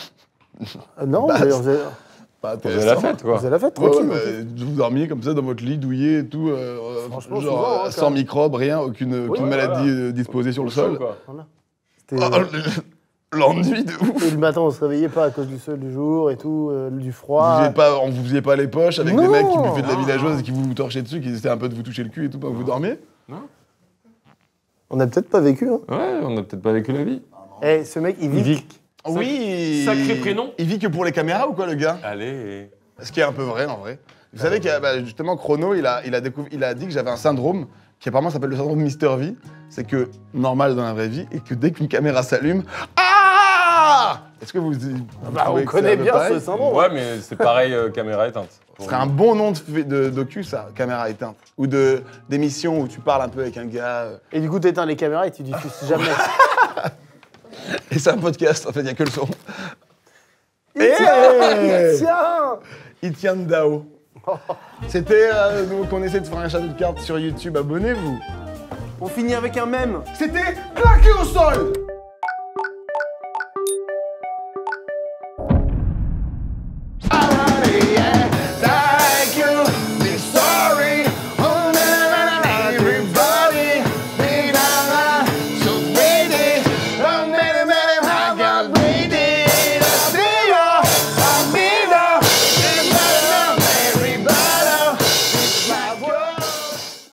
Non, bah, mais on faisait... Vous avez la fête, quoi. Vous avez la fête, tranquille. Ouais, vous dormiez comme ça dans votre lit, douillé et tout, franchement, genre souvent, hein, sans microbes, rien, aucune maladie disposée sur le sol. Voilà. L'ennui de ouf. Et le matin, on se réveillait pas à cause du sol du jour et tout, du froid. On vous faisiez pas les poches avec des mecs qui buffaient de la villageoise et qui vous torchaient dessus, qui essayaient un peu de vous toucher le cul et tout pendant que vous dormiez? Non. On a peut-être pas vécu, hein. Ouais, on a peut-être pas vécu la vie. Eh, ce mec, il vit. Oui. Sacré prénom. Il vit que pour les caméras ou quoi, le gars? Allez. Ce qui est un peu vrai, en vrai. Vous savez que justement, Chrono, il a dit que j'avais un syndrome qui apparemment s'appelle le syndrome Mr. V. C'est que normal dans la vraie vie et que dès qu'une caméra s'allume, est-ce que vous on connaît bien ce syndrome. Ouais, mais c'est pareil, caméra éteinte. Ce serait un bon nom de docu, ça, caméra éteinte. Ou d'émission où tu parles un peu avec un gars. Et du coup, t'éteins les caméras et tu diffuses jamais. Et c'est un podcast, en fait, il n'y a que le son. Il tient de Dao. C'était, donc on essaie de faire un château de cartes sur YouTube, abonnez-vous. On finit avec un mème. C'était claqué au sol.